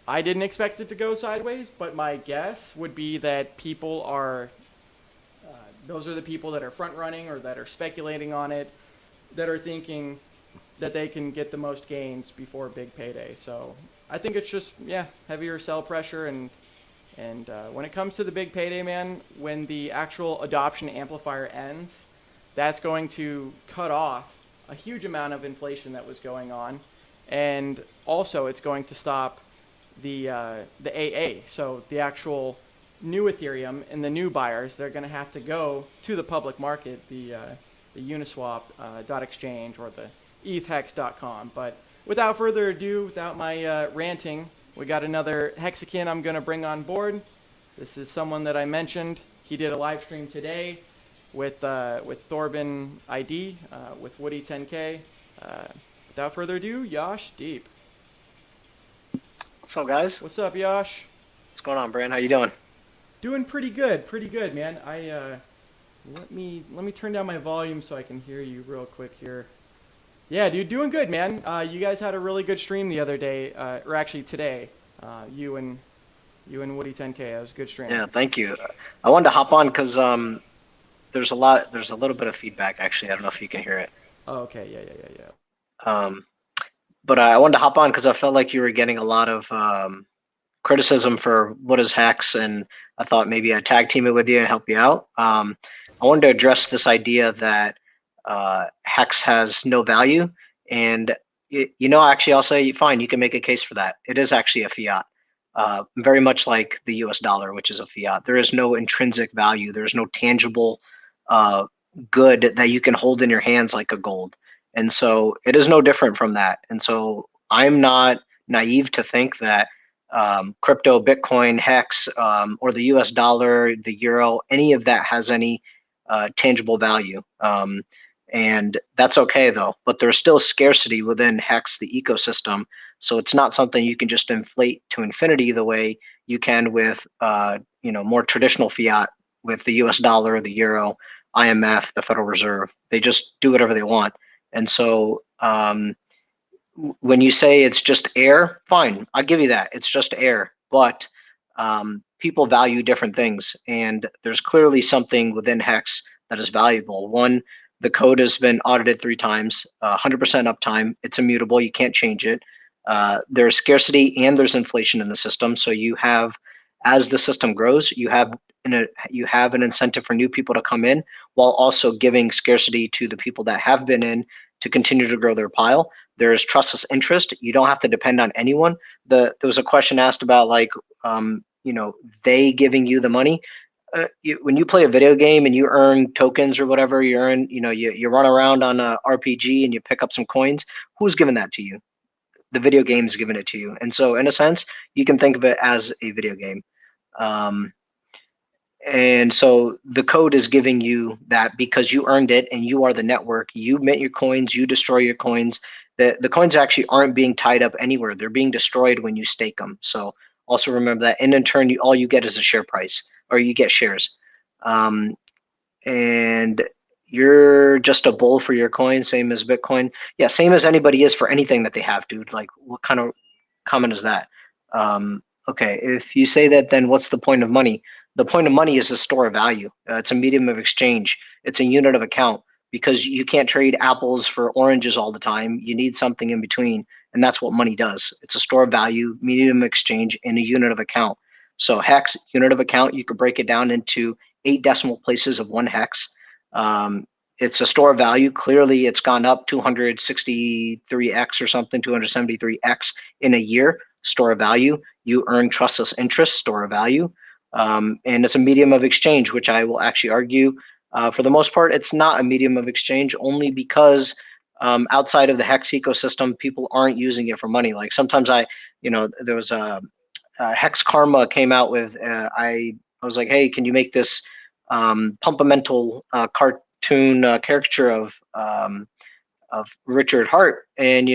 I didn't expect it to go sideways, but my guess would be that people are, those are the people that are front running or that are speculating on it, that are thinking that they can get the most gains before big payday. So I think it's just, heavier sell pressure. And when it comes to the big payday, man, when the actual adoption amplifier ends, that's going to cut off a huge amount of inflation that was going on. And also it's going to stop the AA. So the actual new Ethereum and the new buyers, they're going to have to go to the public market, the Uniswap .exchange or the ETHEX.com. But without further ado, without my ranting, we got another Hexican I'm going to bring on board. This is someone that I mentioned. He did a live stream today with Thorbin ID, with Woody 10K. Without further ado, Yashdeep. What's up, guys? What's up, Yash? What's going on, Bran? How you doing? Doing pretty good, man. Let me turn down my volume so I can hear you real quick here. Yeah, dude, doing good, man. You guys had a really good stream the other day, or actually today. You and Woody 10K. That was a good stream. Yeah, thank you. I wanted to hop on because there's a little bit of feedback actually. I don't know if you can hear it. Oh, okay. Yeah. But I wanted to hop on because I felt like you were getting a lot of criticism for what is Hex, and I thought maybe I'd tag team it with you and help you out. I wanted to address this idea that Hex has no value, and actually I'll say fine, you can make a case for that. It is actually a fiat, very much like the US dollar, which is a fiat. There is no intrinsic value. There's no tangible good that you can hold in your hands like a gold. And so it is no different from that. And so I'm not naive to think that crypto, Bitcoin, Hex, or the US dollar, the euro, any of that has any tangible value. And that's okay though, but there's still scarcity within Hex, the ecosystem. So it's not something you can just inflate to infinity the way you can with more traditional fiat with the US dollar, the euro, IMF, the Federal Reserve. They just do whatever they want. And so when you say it's just air, fine, I'll give you that. It's just air, but people value different things. And there's clearly something within Hex that is valuable. One, the code has been audited 3 times, 100% uptime. It's immutable. You can't change it. There's scarcity and there's inflation in the system. So you have, as the system grows, you have you have an incentive for new people to come in, while also giving scarcity to the people that have been in to continue to grow their pile. There is trustless interest. You don't have to depend on anyone. There was a question asked about like they giving you the money. When you play a video game and you earn tokens or whatever, you earn, you run around on a RPG and you pick up some coins. Who's giving that to you? The video game's giving it to you. And so in a sense, you can think of it as a video game. Um, and so the code is giving you that because you earned it and you are the network. You mint your coins, you destroy your coins. The coins actually aren't being tied up anywhere. They're being destroyed when you stake them. So also remember that. And in turn, all you get is a share price, or you get shares. Um, and you're just a bull for your coin, same as Bitcoin. Yeah, same as anybody is for anything that they have, dude. Like, what kind of comment is that? Okay, if you say that, then what's the point of money? The point of money is a store of value. It's a medium of exchange. It's a unit of account, because you can't trade apples for oranges all the time. You need something in between, and that's what money does. It's a store of value, medium of exchange, and a unit of account. So hex, unit of account, you could break it down into 8 decimal places of 1 hex. It's a store of value. Clearly, it's gone up 263x or something, 273x in a year. Store of value. You earn trustless interest. Store of value. And it's a medium of exchange, which I will actually argue, for the most part, it's not a medium of exchange, only because outside of the hex ecosystem, people aren't using it for money. Like sometimes there was Hex Karma came out with, I was like, hey, can you make this pumpamental cartoon caricature of Richard Hart? And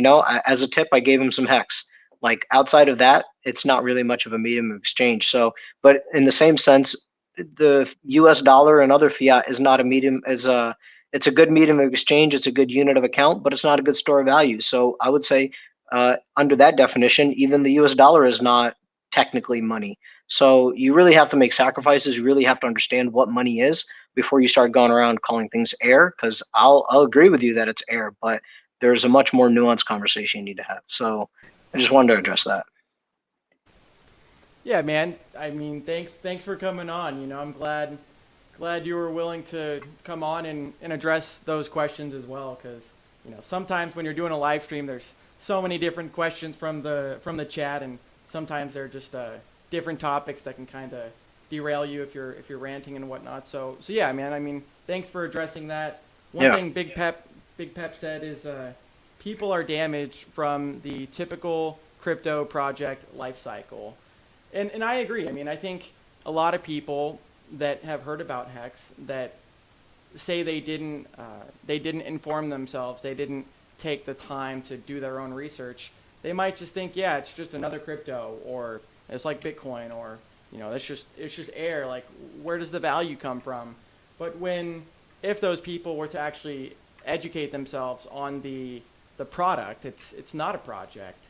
as a tip, I gave him some hex. Like outside of that, it's not really much of a medium of exchange. So, but in the same sense, the U.S. dollar and other fiat is not a medium. It's a good medium of exchange. It's a good unit of account, but it's not a good store of value. So I would say, under that definition, even the U.S. dollar is not technically money. So you really have to make sacrifices. You really have to understand what money is before you start going around calling things air. Because I'll agree with you that it's air, but there's a much more nuanced conversation you need to have. So I just wanted to address that. Yeah, man. I mean, thanks for coming on. I'm glad you were willing to come on and address those questions as well, because sometimes when you're doing a live stream, there's so many different questions from the chat, and sometimes they're just different topics that can kind of derail you if you're ranting and whatnot. So yeah, man. I mean, thanks for addressing that. One thing Big Pep said is people are damaged from the typical crypto project life cycle. And I agree. I mean, I think a lot of people that have heard about Hex that say they didn't inform themselves, they didn't take the time to do their own research, they might just think, yeah, it's just another crypto, or it's like Bitcoin, or it's just air. Like, where does the value come from? But if those people were to actually educate themselves on the product, it's not a project.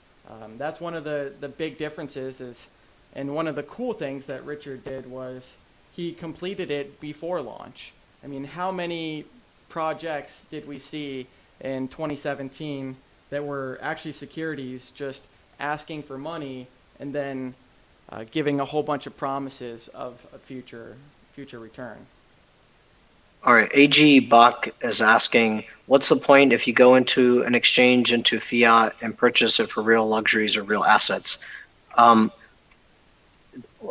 That's one of the big differences is. And one of the cool things that Richard did was he completed it before launch. I mean, how many projects did we see in 2017 that were actually securities just asking for money and then giving a whole bunch of promises of a future return? All right, AG Buck is asking, what's the point if you go into an exchange into fiat and purchase it for real luxuries or real assets?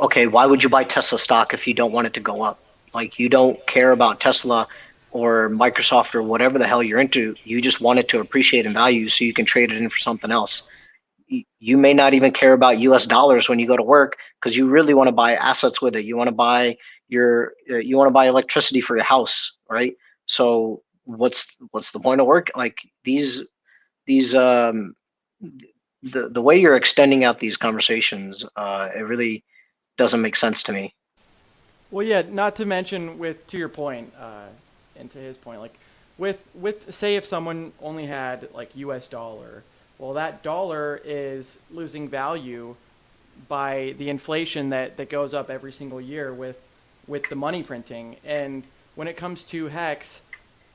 Okay, why would you buy Tesla stock if you don't want it to go up? Like, you don't care about Tesla or Microsoft or whatever the hell you're into. You just want it to appreciate in value so you can trade it in for something else. You may not even care about US dollars when you go to work because you really want to buy assets with it. You want to buy electricity for your house, right? So what's the point of work? Like these the way you're extending out these conversations, it really doesn't make sense to me. Well, yeah, not to mention to your point, and to his point, like with say if someone only had like US dollar, well, that dollar is losing value by the inflation that goes up every single year with the money printing. And when it comes to Hex,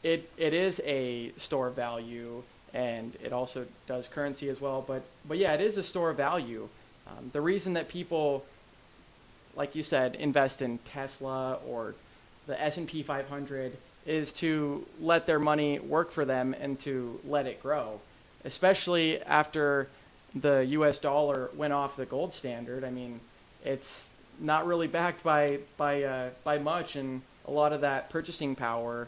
it is a store of value, and it also does currency as well. But yeah, it is a store of value. The reason that people like you said, invest in Tesla or the S&P 500 is to let their money work for them and to let it grow, especially after the US dollar went off the gold standard. I mean, it's not really backed by much, and a lot of that purchasing power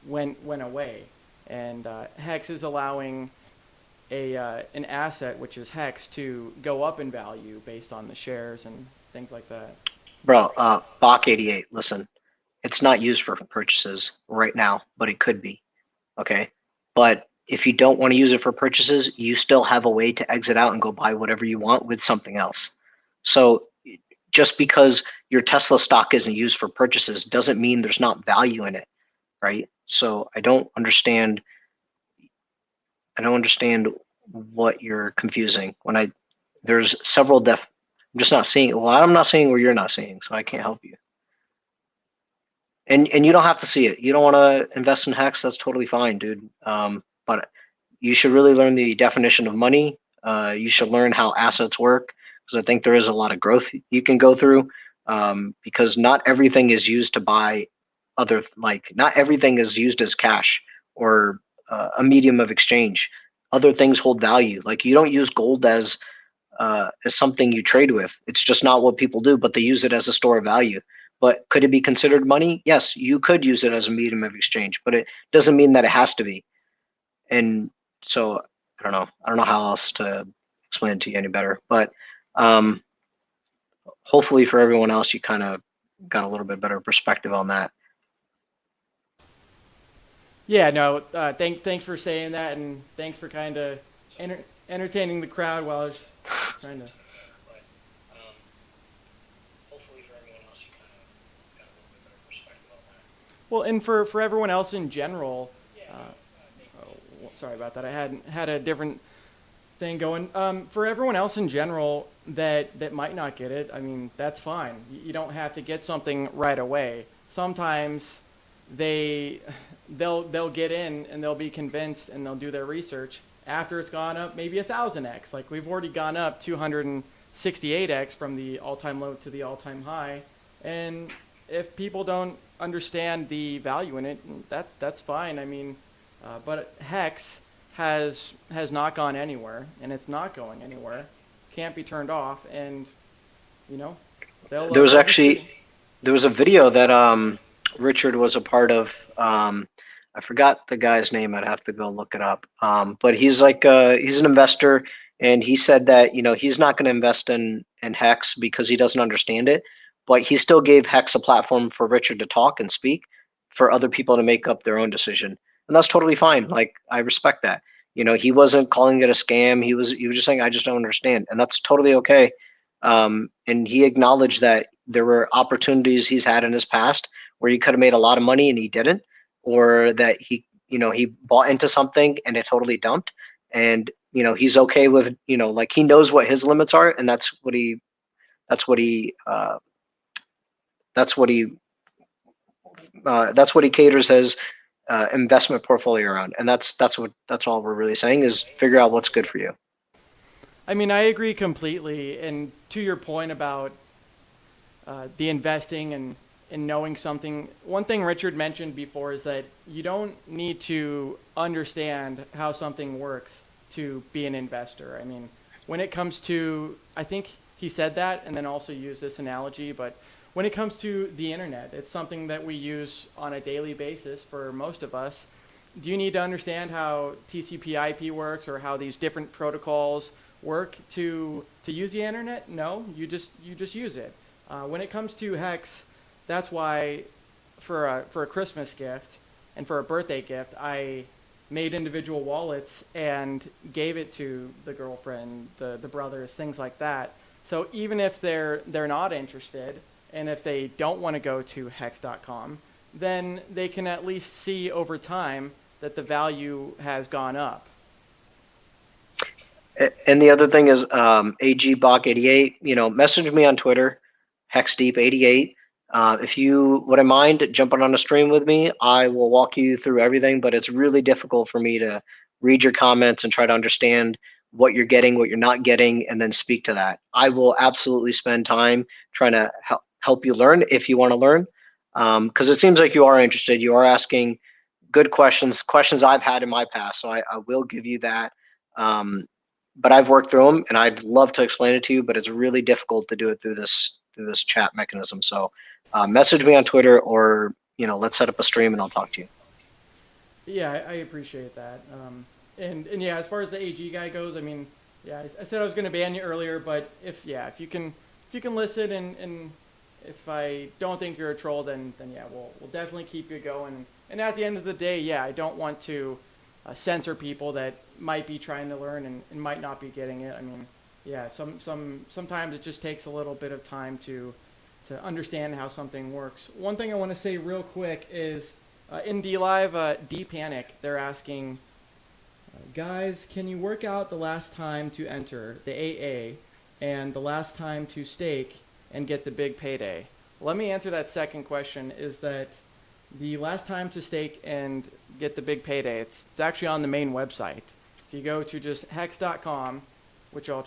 went away. And Hex is allowing an asset, which is HEX, to go up in value based on the shares and things like that. Bro, Bach 88, listen, it's not used for purchases right now, but it could be. Okay. But if you don't want to use it for purchases, you still have a way to exit out and go buy whatever you want with something else. So just because your Tesla stock isn't used for purchases doesn't mean there's not value in it, right? So I don't understand what you're confusing when there's several I'm just not seeing, well, I'm not seeing where you're not seeing, so I can't help you. And you don't have to see it. You don't want to invest in HEX, that's totally fine, dude. But you should really learn the definition of money. You should learn how assets work, because I think there is a lot of growth you can go through, because not everything is used to buy not everything is used as cash or a medium of exchange. Other things hold value. Like, you don't use gold as something you trade with. It's just not what people do, but they use it as a store of value. But could it be considered money? Yes, you could use it as a medium of exchange, but it doesn't mean that it has to be. And so I don't know. I don't know how else to explain it to you any better. But hopefully for everyone else, you kind of got a little bit better perspective on that. Yeah, no, thanks for saying that, and thanks for kind of entertaining the crowd while I was trying to. Hopefully for everyone else, you kind of got a little bit better perspective on that. Well, and for everyone else in general, sorry about that. I had a different thing going. For everyone else in general that might not get it, I mean, that's fine. You don't have to get something right away. Sometimes they'll get in and they'll be convinced and they'll do their research after it's gone up maybe 1,000x. Like, we've already gone up 268x from the all-time low to the all-time high, and if people don't understand the value in it, that's fine. I mean, but Hex has not gone anywhere, and it's not going anywhere. Can't be turned off, and you know, there was a video that Richard was a part of. I forgot the guy's name. I'd have to go look it up. But he's he's an investor, and he said that he's not going to invest in Hex because he doesn't understand it. But he still gave Hex a platform for Richard to talk and speak, for other people to make up their own decision, and that's totally fine. Like, I respect that. He wasn't calling it a scam. He was just saying, I just don't understand, and that's totally okay. And he acknowledged that there were opportunities he's had in his past where he could have made a lot of money and he didn't, or that he bought into something and it totally dumped, and he's okay with like, he knows what his limits are, and that's what he caters his investment portfolio around, and that's all we're really saying, is figure out what's good for you. I mean, I agree completely, and to your point about the investing and knowing something, one thing Richard mentioned before is that you don't need to understand how something works to be an investor. I mean, when it comes to, I think he said that and then also used this analogy, but when it comes to the internet, it's something that we use on a daily basis for most of us. Do you need to understand how TCP/IP works or how these different protocols work to use the internet? No, you just use it. When it comes to Hex, that's why for a Christmas gift and for a birthday gift, I made individual wallets and gave it to the girlfriend, the brothers, things like that. So even if they're not interested, and if they don't want to go to hex.com, then they can at least see over time that the value has gone up. And the other thing is, AGBach88, message me on Twitter, HexDeep88. If you wouldn't mind jumping on a stream with me, I will walk you through everything, but it's really difficult for me to read your comments and try to understand what you're getting, what you're not getting, and then speak to that. I will absolutely spend time trying to help you learn if you want to learn, because it seems like you are interested. You are asking good questions, questions I've had in my past. So I will give you that. But I've worked through them, and I'd love to explain it to you, but it's really difficult to do it through this chat mechanism. So message me on Twitter, or let's set up a stream and I'll talk to you. Yeah, I appreciate that. And yeah, as far as the AG guy goes, I mean, yeah, I said I was going to ban you earlier, but if you can listen, and if I don't think you're a troll, then yeah, we'll definitely keep you going. And at the end of the day, yeah, I don't want to censor people that might be trying to learn and might not be getting it. I mean, yeah, sometimes it just takes a little bit of time to understand how something works. One thing I want to say real quick is in DLive, D Panic, they're asking, guys, can you work out the last time to enter the AA and the last time to stake and get the big payday? Let me answer that second question. Is that the last time to stake and get the big payday? It's actually on the main website. If you go to just hex.com, which I'll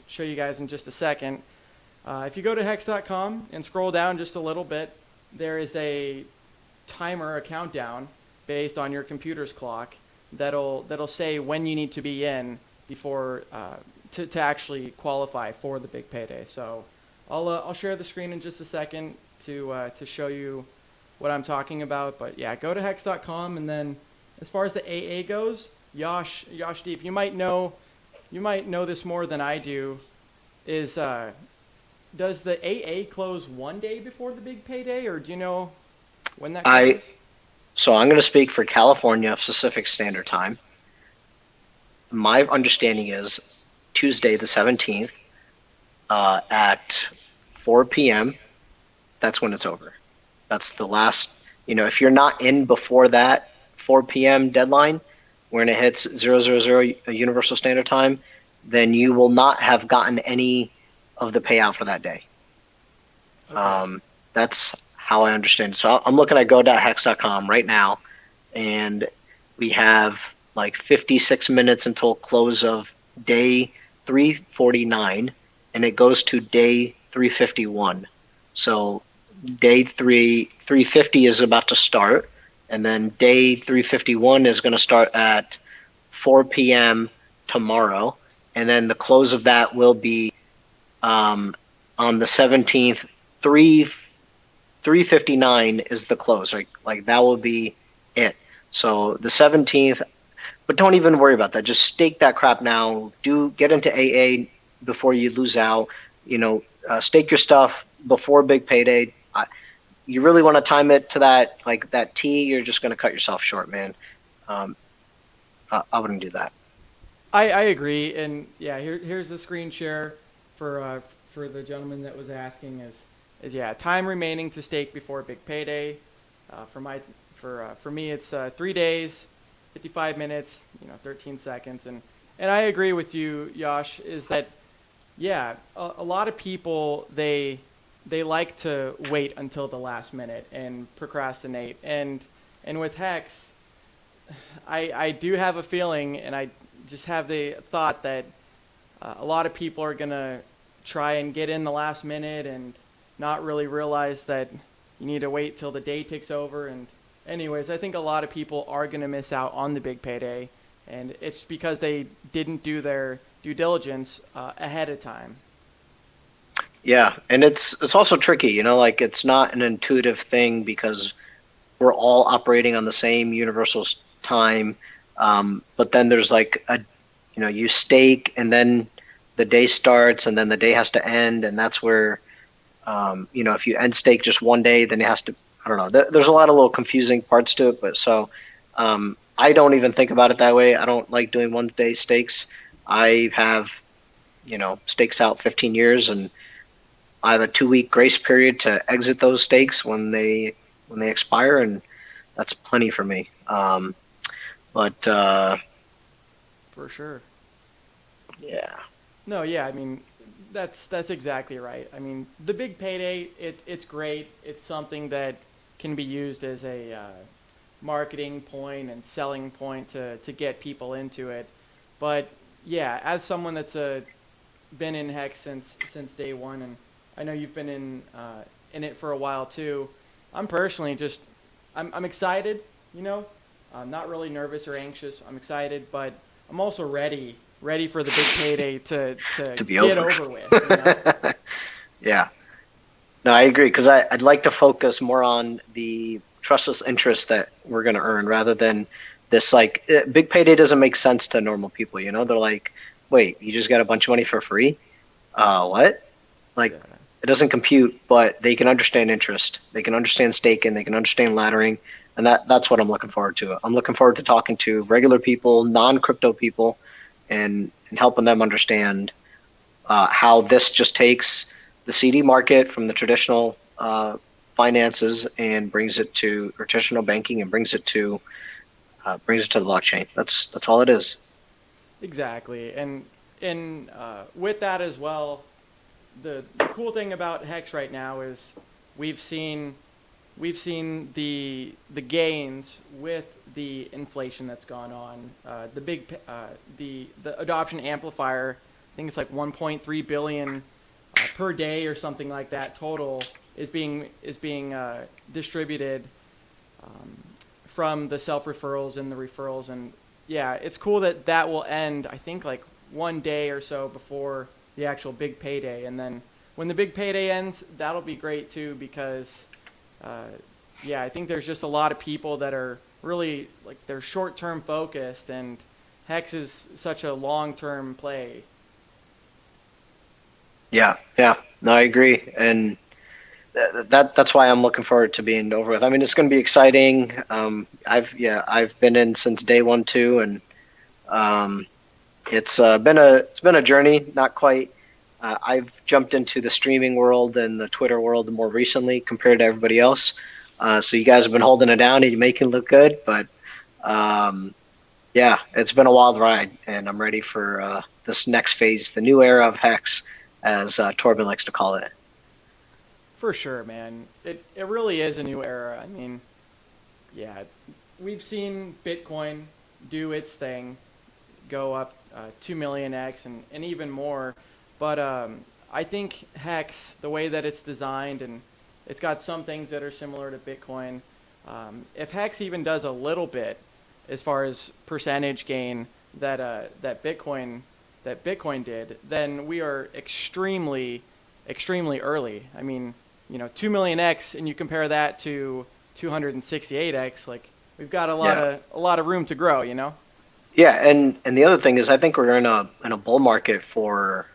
show you guys in just a second. If you go to hex.com and scroll down just a little bit, there is a timer, a countdown based on your computer's clock that'll say when you need to be in before to actually qualify for the big payday. So I'll share the screen in just a second to show you what I'm talking about. But yeah, go to hex.com, and then as far as the AA goes, Yashdeep, you might know this more than I do. Is does the AA close one day before the big payday, or do you know when that closes? So I'm going to speak for California Pacific Standard Time. My understanding is Tuesday the 17th at 4 p.m. That's when it's over. That's the last. If you're not in before that 4 p.m. deadline, when it hits 000 Universal Standard Time, then you will not have gotten any of the payout for that day. Okay. That's how I understand it. So I'm looking at go.hex.com right now, and we have like 56 minutes until close of day 349, and it goes to day 351. So day 350 is about to start, and then day 351 is going to start at 4 p.m. tomorrow, and then the close of that will be on the 17th. 359 is the close. Like that will be it. So the 17th, but don't even worry about that. Just stake that crap now. Get into AA before you lose out. Stake your stuff before big payday. You really want to time it to that T, you're just going to cut yourself short, man. I wouldn't do that. I agree, and yeah, here's the screen share for the gentleman that was asking is yeah, time remaining to stake before big payday. For me, it's 3 days, 55 minutes, 13 seconds, and I agree with you, Yash. Is that yeah, a lot of people they like to wait until the last minute and procrastinate, and with Hex, I do have a feeling, and I just have the thought that a lot of people are gonna try and get in the last minute and not really realize that you need to wait till the day ticks over. And anyways, I think a lot of people are gonna miss out on the big payday, and it's because they didn't do their due diligence ahead of time. Yeah, and it's also tricky, it's not an intuitive thing because we're all operating on the same universal time. But then there's you stake, and then the day starts, and then the day has to end, and that's where, if you end stake just one day, then it has to. I don't know. There's a lot of little confusing parts to it, but so I don't even think about it that way. I don't like doing 1 day stakes. I have, stakes out 15 years, and I have a 2-week grace period to exit those stakes when they expire, and that's plenty for me. But For sure. yeah. No, yeah, I mean, that's exactly right. I mean, the big payday, it's great. It's something that can be used as a marketing point and selling point to get people into it. But yeah, as someone that's been in Hex since day one, and I know you've been in it for a while too. I'm personally just I'm excited. You know, I'm not really nervous or anxious. I'm excited, but I'm also ready for the big payday to to be get over. over with. You know. Yeah. No, I agree because I'd like to focus more on the trustless interest that we're going to earn rather than this like big payday doesn't make sense to normal people. You know, they're like, wait, you just got a bunch of money for free? What? Like, Yeah. it doesn't compute, but they can understand interest. They can understand staking. They can understand laddering. And that's what I'm looking forward to. I'm looking forward to talking to regular people, non-crypto people, and helping them understand how this just takes the CD market from the traditional finances and brings it to or traditional banking and brings it to the blockchain. That's all it is. Exactly, and with that as well, the cool thing about Hex right now is we've seen we've seen the gains with the inflation that's gone on. The adoption amplifier, I think it's like 1.3 billion per day or something like that total is being distributed from the self referrals and the referrals, and yeah, it's cool that that will end. I think like one day or so before the actual big payday, and then when the big payday ends, that'll be great too because uh, yeah, I think there's just a lot of people that are really like they're short term focused, and Hex is such a long term play. Yeah, yeah. No, I agree, and that's why I'm looking forward to being over with. I mean, it's going to be exciting. I've been in since day one too, and um, it's been a journey. Not quite. I've jumped into the streaming world and the Twitter world more recently compared to everybody else. So you guys have been holding it down and you make it look good, but um, yeah, it's been a wild ride, and I'm ready for this next phase, the new era of Hex, as Torben likes to call it. For sure, man. It really is a new era. I mean, yeah, we've seen Bitcoin do its thing, go up 2 million X and even more. But I think Hex, the way that it's designed, and it's got some things that are similar to Bitcoin. If Hex even does a little bit as far as percentage gain that Bitcoin did, then we are extremely early. I mean, 2 million X, and you compare that to 268X, like we've got Yeah. a lot of room to grow. You know. Yeah, and the other thing is, I think we're in a bull market for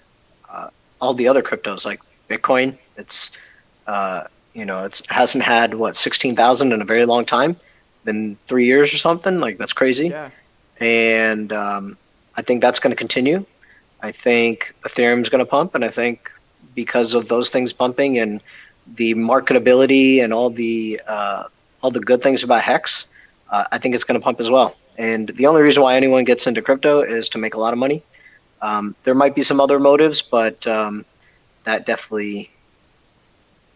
uh, all the other cryptos like Bitcoin. Uh, it's hasn't had what 16,000 in a very long time, been 3 years or something. Like that's crazy, Yeah. and I think that's going to continue. I think Ethereum's going to pump, and I think because of those things pumping and the marketability and all the good things about Hex, I think it's going to pump as well. And the only reason why anyone gets into crypto is to make a lot of money. There might be some other motives, but that definitely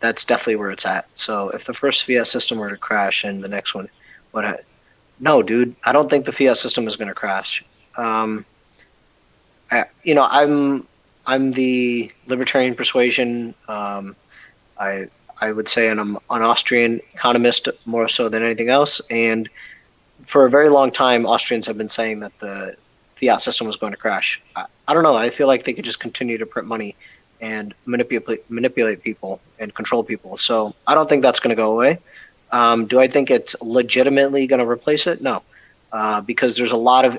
that's definitely where it's at. So if the first fiat system were to crash and the next one, no, dude, I don't think the fiat system is going to crash. Um, I'm the libertarian persuasion. I I would say I'm an Austrian economist more so than anything else, and for a very long time, Austrians have been saying that the fiat system was going to crash. I don't know. I feel like they could just continue to print money and manipulate people and control people. So I don't think that's going to go away. Do I think it's legitimately going to replace it? No, because there's a lot of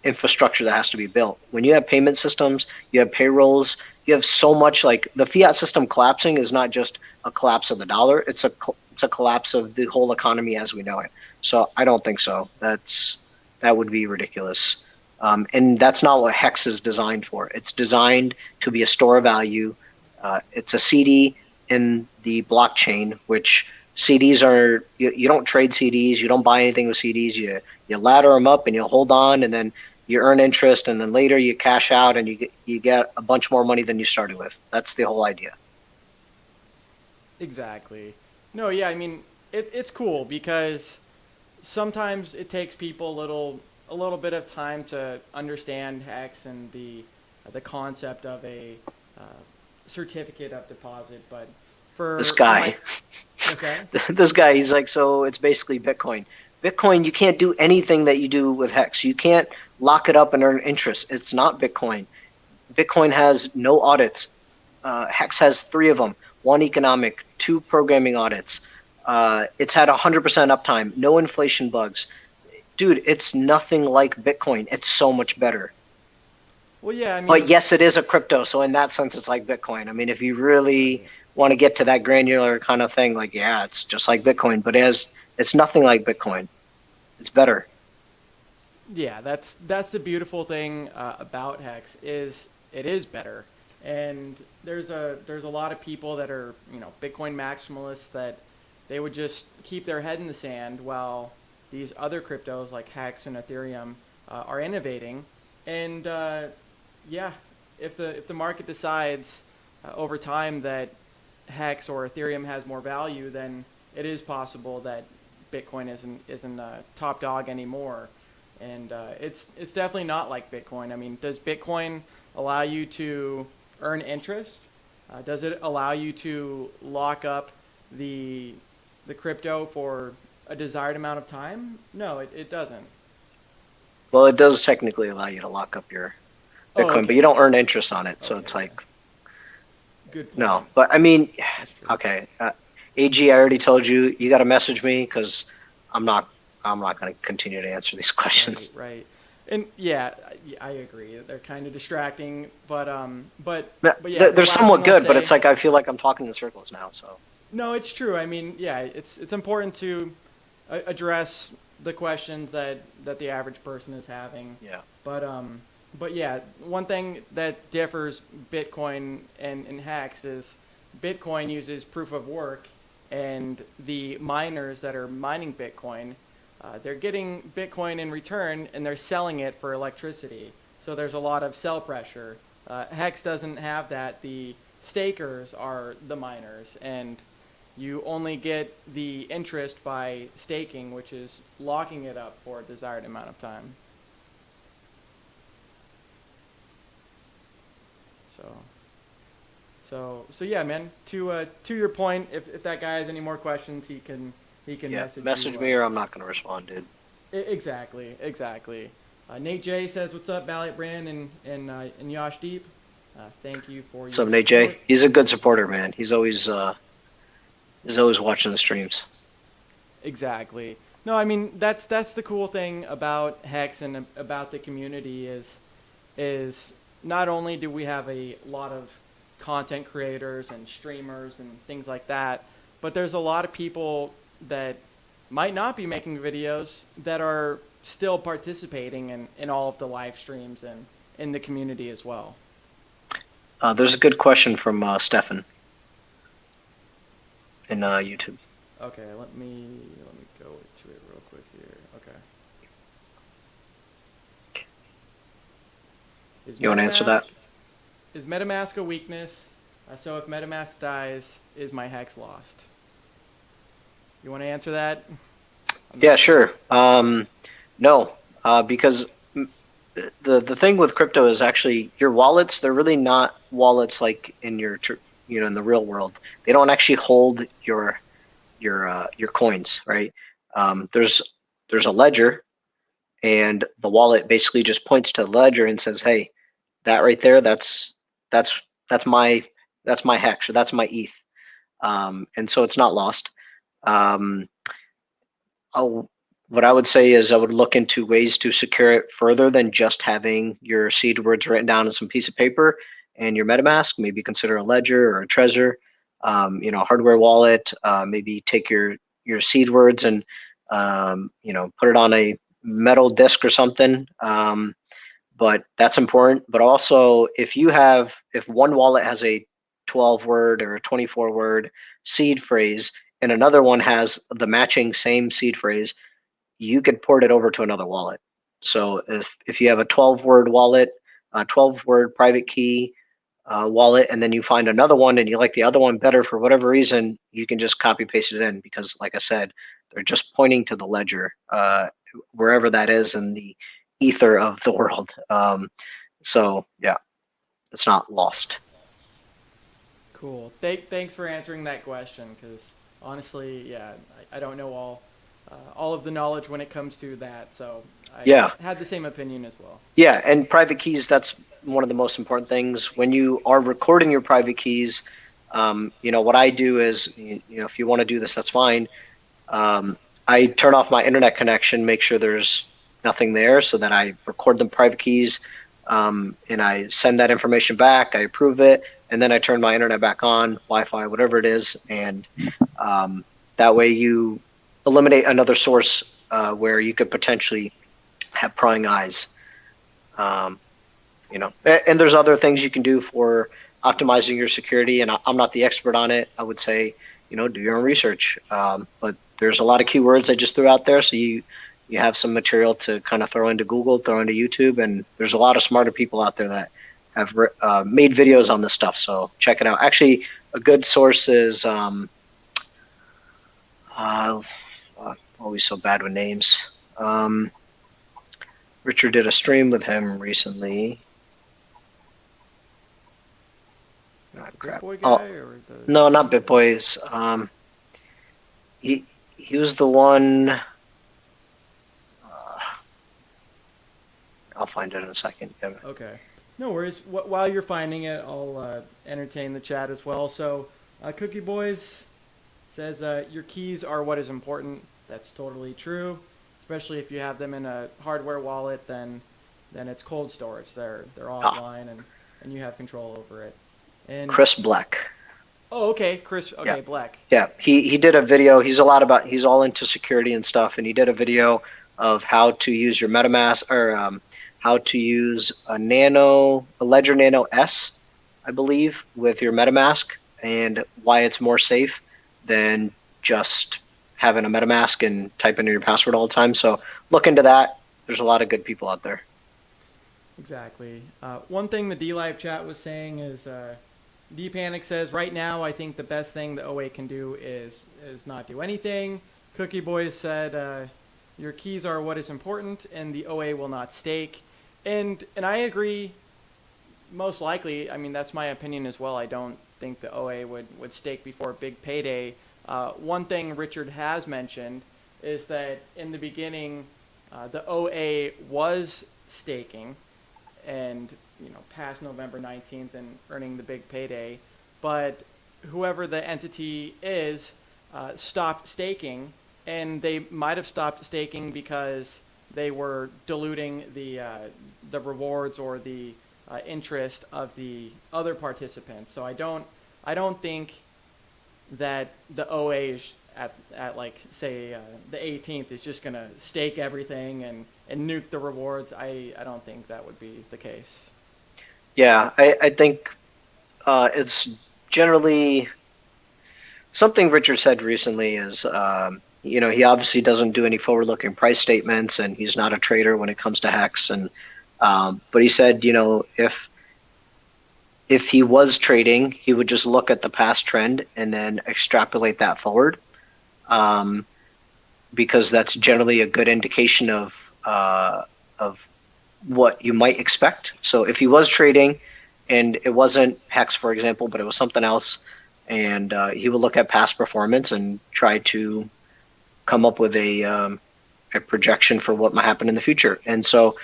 infrastructure that has to be built. When you have payment systems, you have payrolls, you have so much. Like the fiat system collapsing is not just a collapse of the dollar; it's a collapse of the whole economy as we know it. So I don't think so. That would be ridiculous. And that's not what Hex is designed for. It's designed to be a store of value. It's a CD in the blockchain, which CDs are you don't trade CDs, you don't buy anything with CDs. You ladder them up and you hold on, and then you earn interest, and then later you cash out and you get a bunch more money than you started with. That's the whole idea. Exactly. No, yeah, I mean, it's cool because sometimes it takes people a little bit of time to understand HEX and the concept of a uh, certificate of deposit, but This for my guy, what's that? this guy, he's like, so it's basically Bitcoin. Bitcoin, you can't do anything that you do with Hex. You can't lock it up and earn interest. It's not Bitcoin. Bitcoin has no audits. Hex has three of them: one economic, two programming audits. It's had 100% uptime, no inflation bugs. Dude, it's nothing like Bitcoin. It's so much better. Well, yeah, I But mean, yes, it is a crypto, so in that sense, it's like Bitcoin. I mean, if you really right. want to get to that granular kind of thing, like yeah, it's just like Bitcoin, but it's nothing like Bitcoin. It's better. Yeah, that's the beautiful thing about Hex is it is better, and there's a lot of people that are Bitcoin maximalists that they would just keep their head in the sand while these other cryptos like Hex and Ethereum are innovating, and yeah, if the market decides over time that Hex or Ethereum has more value, then it is possible that Bitcoin isn't top dog anymore, and it's definitely not like Bitcoin. I mean, does Bitcoin allow you to earn interest? Does it allow you to lock up the the crypto for a desired amount of time? No, it doesn't. Well, it does technically allow you to lock up your Oh, Bitcoin, but you okay. don't earn interest on it. So Okay, it's okay. like Good no. point. But I mean, That's true. okay. AG, I already told you. You got to message me because I'm not. I'm not going to continue to answer these Right, questions. right. And yeah, I agree. They're kind of distracting, but yeah, the They're last thing somewhat I'll good, but it's say, like I feel like I'm talking in circles now. So no, it's true. I mean, yeah, it's important to address the questions that the average person is having. yeah. But but yeah, one thing that differs Bitcoin and Hex is Bitcoin uses proof of work, and the miners that are mining Bitcoin, they're getting Bitcoin in return, and they're selling it for electricity. So there's a lot of sell pressure. Hex doesn't have that. The stakers are the miners, and you only get the interest by staking, which is locking it up for a desired amount of time. So, so yeah, man. To your point, if that guy has any more questions, he can Yeah. message Message you. me or I'm not going to respond, dude. Exactly, exactly. Nate J says, "What's up, BallietBran and Yashdeep? Thank you for What's up, your Nate J? support." He's a good supporter, man. He's always watching the streams. Exactly. No, I mean that's the cool thing about Hex and about the community is not only do we have a lot of content creators and streamers and things like that, but there's a lot of people that might not be making videos that are still participating in all of the live streams and in the community as well. There's a good question from Stefan in YouTube. Okay, let me go to it real quick here. Okay. Is You want to answer that? MetaMask is MetaMask a weakness? So if MetaMask dies, is my hex lost? You want to answer that? I'm Yeah, not sure. sure. No, because the thing with crypto is actually your wallets. They're really not wallets like in in the real world. They don't actually hold your coins, right? There's a ledger, and the wallet basically just points to the ledger and says, "Hey, that right there, that's that's my that's my hex or that's my ETH," and so it's not lost. Um, I'll, what I would say is I would look into ways to secure it further than just having your seed words written down on some piece of paper and your MetaMask. Maybe consider a ledger or a Trezor, hardware wallet. Maybe take your seed words and put it on a metal disc or something. But that's important. But also, if one wallet has a 12 word or a 24 word seed phrase and another one has the matching same seed phrase, you could port it over to another wallet. So if you have a 12-word wallet, a 12-word private key wallet, and then you find another one and you like the other one better for whatever reason, you can just copy paste it in because, like I said, they're just pointing to the ledger wherever that is in ether of the world. So yeah, it's not lost. Cool. Thanks for answering that question, because honestly, yeah, I don't know all of the knowledge when it comes to that. So I Yeah, had the same opinion as well. yeah, and private keys, that's one of the most important things. When you are recording your private keys, what I do is, if you want to do this, that's fine. Um, I turn off my internet connection, make sure there's nothing there so that I record the private keys, and I send that information back, I approve it, and then I turn my internet back on, Wi-Fi, whatever it is, and that way you eliminate another source where you could potentially have prying eyes. Um, and there's other things you can do for optimizing your security, and I'm not the expert on it. I would say, do your own research. But there's a lot of keywords I just threw out there, so you have some material to kind of throw into Google, throw into YouTube, and there's a lot of smarter people out there that have made videos on this stuff. So check it out. Actually, a good source is uh, always so bad with names. Richard did a stream with him recently. Oh, The Big crap. Boy Oh, guy or the no, not BitBoys. He he was the one. I'll find it in a second. Yeah. Okay. No worries. While you're finding it, I'll entertain the chat as well. So, Cookie Boys says your keys are what is important. That's totally true, especially if you have them in a hardware wallet. Then it's cold storage. They're offline and you have control over it. And Chris Black. oh, okay, Chris. Okay, Yeah, Black. yeah. He did a video. He's all into security and stuff, and he did a video of how to use your MetaMask or how to use a Ledger Nano S, I believe, with your MetaMask, and why it's more safe than just having a MetaMask and typing in your password all the time. So look into that. There's a lot of good people out there. Exactly. One thing the D Live chat was saying is D Panic says right now I think the best thing the OA can do is not do anything. Cookie Boys said your keys are what is important and the OA will not stake. And I agree. Most likely, I mean that's my opinion as well. I don't think the OA would stake before big payday. One thing Richard has mentioned is that in the beginning, the OA was staking, and past November 19th and earning the big payday, but whoever the entity is stopped staking, and they might have stopped staking because they were diluting the rewards or the interest of the other participants. So I don't think that the OA is at like say the 18th is just gonna stake everything and nuke the rewards. I don't think that would be the case. Yeah, I think it's generally something Richard said recently is, he obviously doesn't do any forward-looking price statements, and he's not a trader when it comes to HEX. And but he said, if he was trading, he would just look at the past trend and then extrapolate that forward, because that's generally a good indication of what you might expect. So if he was trading and it wasn't HEX, for example, but it was something else, and he would look at past performance and try to come up with a projection for what might happen in the future. And so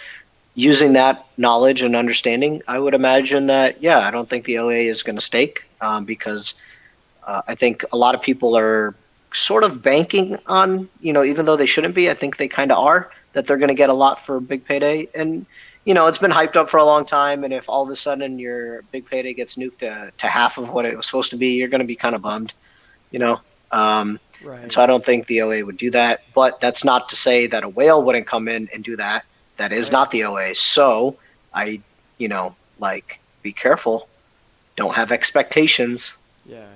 using that knowledge and understanding, I would imagine that, yeah, I don't think the OA is going to stake, because I think a lot of people are sort of banking on, even though they shouldn't be, I think they kind of are, that they're going to get a lot for a big payday. And, it's been hyped up for a long time. And if all of a sudden your big payday gets nuked to half of what it was supposed to be, you're going to be kind of bummed, you know? And so I Right. don't think the OA would do that. But that's not to say that a whale wouldn't come in and do that. That is Right. not the OA. So I, be careful. Don't have expectations. Yeah.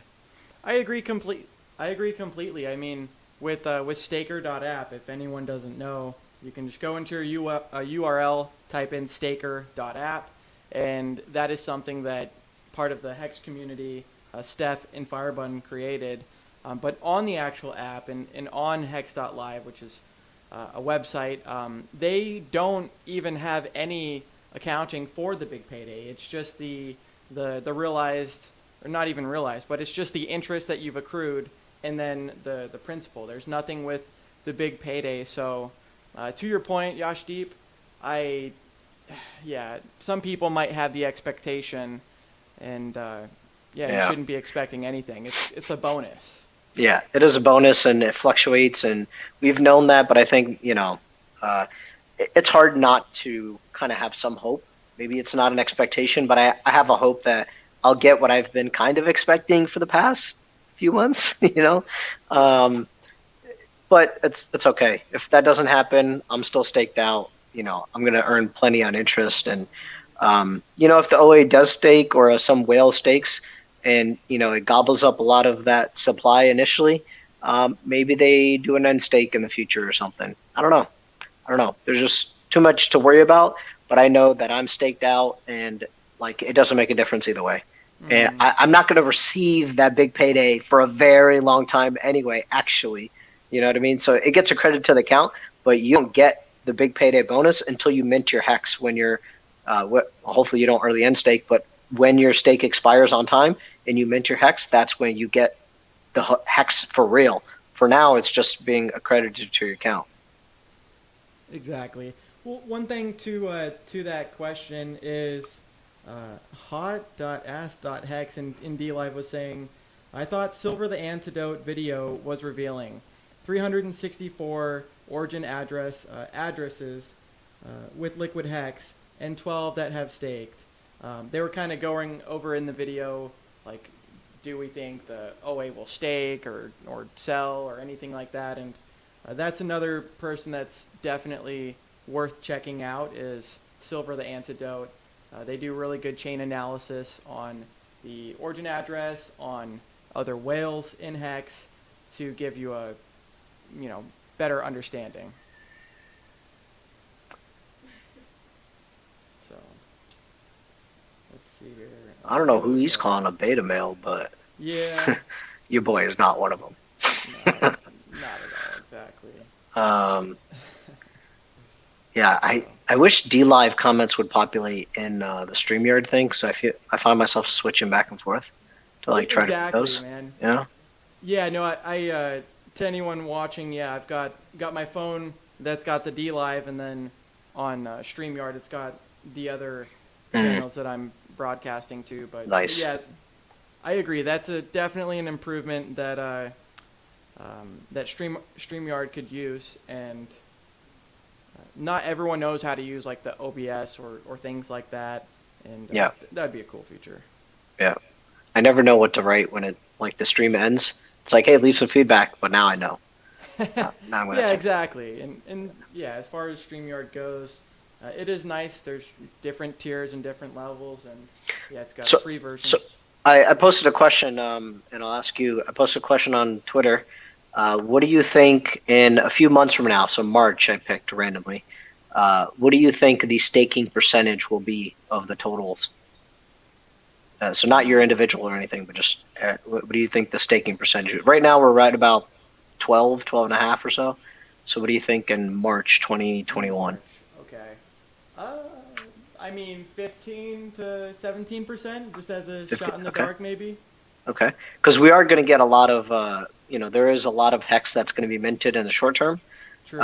I agree completely. I mean, with staker.app, if anyone doesn't know, you can just go into your URL, type in staker.app, and that is something that part of the Hex community, Steph and Firebun created. But on the actual app and on hex.live, which is a website, they don't even have any accounting for the big payday. It's just the realized, or not even realized, but it's just the interest that you've accrued and then the principal. There's nothing with the big payday. So to your point, Yashdeep, yeah, some people might have the expectation, and yeah, you Yeah. shouldn't be expecting anything. It's a bonus. Yeah, it is a bonus and it fluctuates, and we've known that. But I think it's hard not to kind of have some hope. Maybe it's not an expectation, but I have a hope that I'll get what I've been kind of expecting for the past few months. Yeah. But it's okay. If that doesn't happen, I'm still staked out. I'm gonna earn plenty on interest, and if the OA does stake or some whale stakes, and it gobbles up a lot of that supply initially, maybe they do an end stake in the future or something. I don't know. There's just too much to worry about, but I know that I'm staked out, and like it doesn't make a difference either way. And Mm-hmm. I'm not going to receive that big payday for a very long time anyway. Actually, you know what I mean. So it gets a credit to the account, but you don't get the big payday bonus until you mint your hex when you're. Hopefully you don't early end stake, but when your stake expires on time and you mint your hex, that's when you get the hex for real. For now, it's just being accredited to your account. Exactly. Well, one thing to that question is hot.ask.hex in D Live was saying, I thought Silver the Antidote video was revealing 364 origin addresses with liquid hex and 12 that have staked. They were kind of going over in the video, like, do we think the OA will stake or sell or anything like that? And that's another person that's definitely worth checking out is Silver the Antidote. They do really good chain analysis on the origin address, on other whales in hex to give you a better understanding. So let's see here. I don't know who he's calling a beta male, but Yeah. your boy is not one of them. No, not at all. Exactly. Um, yeah, So I wish D Live comments would populate in the StreamYard thing, so I find myself switching back and forth to like try to read exactly, those. man. Yeah. Yeah, no, I to anyone watching, yeah, I've got my phone that's got the D Live, and then on StreamYard, it's got the other channels that I'm broadcasting to. But Nice. yeah, I agree. That's definitely an improvement that that StreamYard could use, and not everyone knows how to use like the OBS or things like that, and Yeah. that'd be a cool feature. Yeah. I never know what to write when the stream ends. It's like, hey, leave some feedback, but now I know. Now I'm gonna Yeah, type. exactly. And yeah, as far as StreamYard goes, it is nice. There's different tiers and different levels, and yeah, it's got So a free version. so I posted a question, and I'll ask you. I posted a question on Twitter. What do you think in a few months from now? So March, I picked randomly. What do you think the staking percentage will be of the totals? So not your individual or anything, but just what do you think the staking percentage is? Right now we're right about 12 and a half or so. So what do you think in March 2021? March. Okay. Uh, I mean, 15 to 17%, just as a 50, shot in the okay. dark, maybe. Okay. Because we are going to get a lot of, there is a lot of hex that's going to be minted in the short term. True.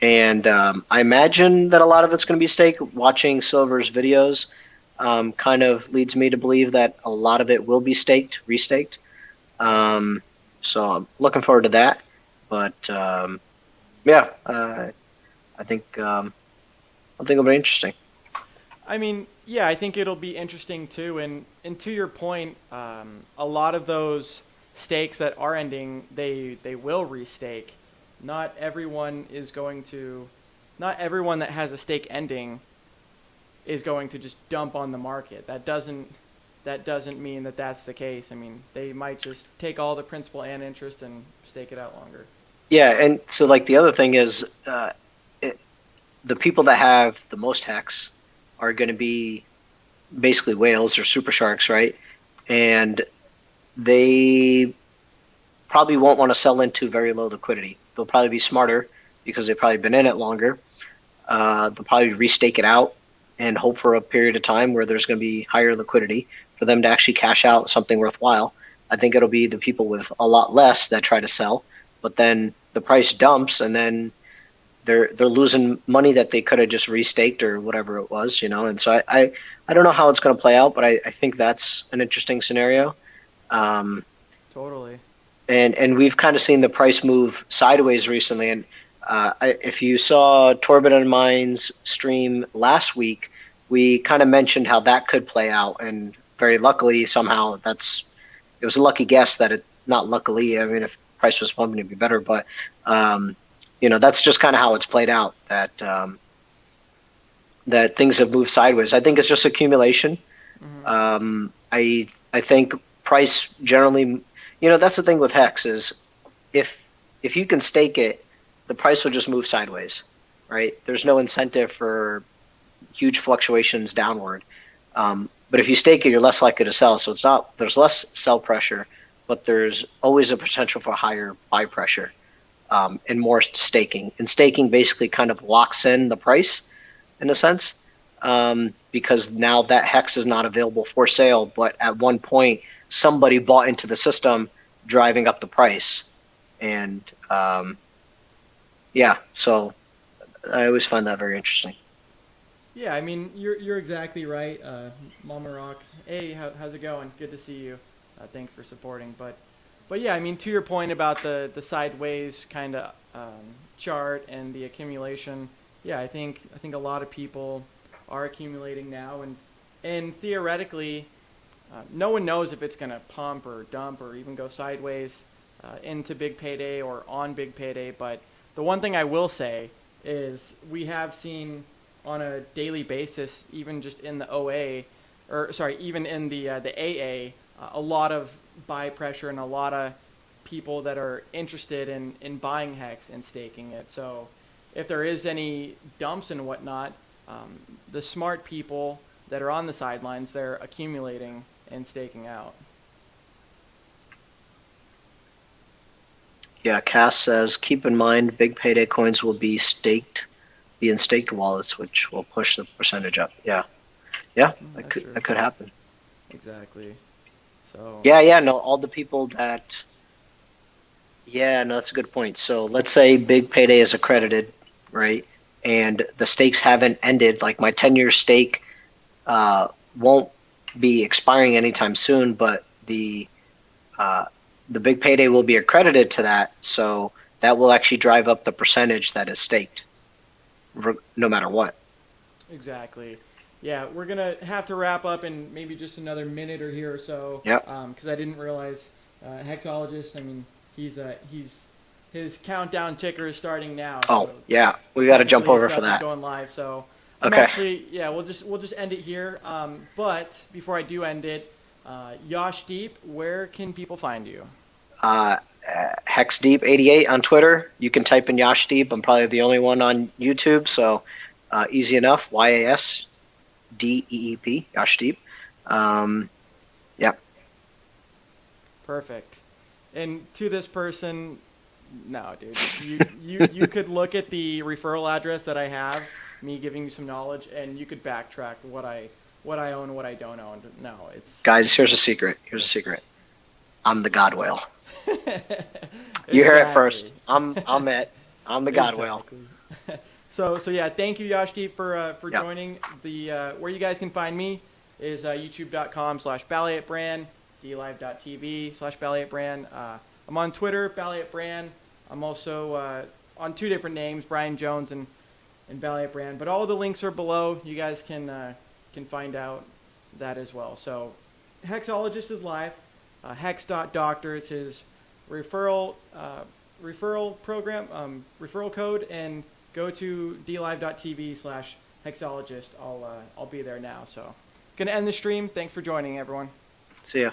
And I imagine that a lot of it's going to be staked. Watching Silver's videos kind of leads me to believe that a lot of it will be restaked. So I'm looking forward to that. But yeah, I think it'll be interesting. I mean, yeah, I think it'll be interesting too. And to your point, a lot of those stakes that are ending, they will restake. Not everyone is going to, not everyone that has a stake ending is going to just dump on the market. That doesn't mean that that's the case. I mean, they might just take all the principal and interest and stake it out longer. Yeah, and so like the other thing is, the people that have the most hex are going to be basically whales or super sharks, right? And they probably won't want to sell into very low liquidity. They'll probably be smarter because they've probably been in it longer. They'll probably restake it out and hope for a period of time where there's going to be higher liquidity for them to actually cash out something worthwhile. I think it'll be the people with a lot less that try to sell, but then the price dumps, and then they're losing money that they could have just restaked or whatever it was, And so I don't know how it's going to play out, but I think that's an interesting scenario. Um, Totally. and we've kind of seen the price move sideways recently. And if you saw Torben and mine's stream last week, we kind of mentioned how that could play out, and very luckily somehow it was a lucky guess that it not luckily. I mean, if price was pumping, it'd be better, but that's just kind of how it's played out. That things have moved sideways. I think it's just accumulation. I think price generally, that's the thing with HEX is if you can stake it, the price will just move sideways, right? There's no incentive for huge fluctuations downward. But if you stake it, you're less likely to sell. So there's less sell pressure, but there's always a potential for higher buy pressure and more staking. And staking basically kind of locks in the price in a sense, because now that HEX is not available for sale, but at one point somebody bought into the system, driving up the price. And so I always find that very interesting. Yeah, I mean, you're exactly right, Mama Rock. Hey, how's it going? Good to see you. Thanks for supporting. But yeah, I mean, to your point about the sideways kind of chart and the accumulation. Yeah, I think a lot of people are accumulating now, and theoretically, no one knows if it's going to pump or dump or even go sideways into big payday or on big payday. But the one thing I will say is we have seen on a daily basis, even just in the even in the AA, a lot of buy pressure and a lot of people that are interested in buying HEX and staking it. So if there is any dumps and whatnot, the smart people that are on the sidelines, they're accumulating and staking out. Yeah, Cass says, keep in mind, big payday coins will be in staked wallets, which will push the percentage up. Yeah, that could happen. Exactly. So. Yeah, no, all the people that. Yeah, no, that's a good point. So let's say big payday is accredited, right? And the stakes haven't ended. Like my 10-year stake won't be expiring anytime soon, but the big payday will be accredited to that. So that will actually drive up the percentage that is staked, no matter what. Exactly. Yeah, we're gonna have to wrap up in maybe just another minute or here or so. Yep. Because I didn't realize Hexologist. I mean, his countdown ticker is starting now. Oh, so yeah, we got to jump over for that. Going live, so Okay. we'll just end it here. But before I do end it, Yashdeep, where can people find you? HexDeep88 on Twitter. You can type in Yashdeep. I'm probably the only one on YouTube, so easy enough. YASDEEP, Yashdeep. Yeah. Perfect. And to this person, no, dude, you could look at the referral address that I have, me giving you some knowledge, and you could backtrack what I own, what I don't own. No, it's Guys, here's a secret. I'm the God Whale. Exactly. You hear it first. I'm it. I'm the God Whale. So yeah, thank you, Yashdeep, for Yep. joining. The where you guys can find me is youtube.com/BallietBran, dlive.tv/BallietBran. I'm on Twitter, BallietBran. I'm also on two different names, Brian Jones and BallietBran. But all the links are below. You guys can find out that as well. So Hexologist is live. Hex.doctor is his referral program, referral code, and go to dlive.tv/hexologist. I'll be there now. So gonna end the stream. Thanks for joining, everyone. See ya.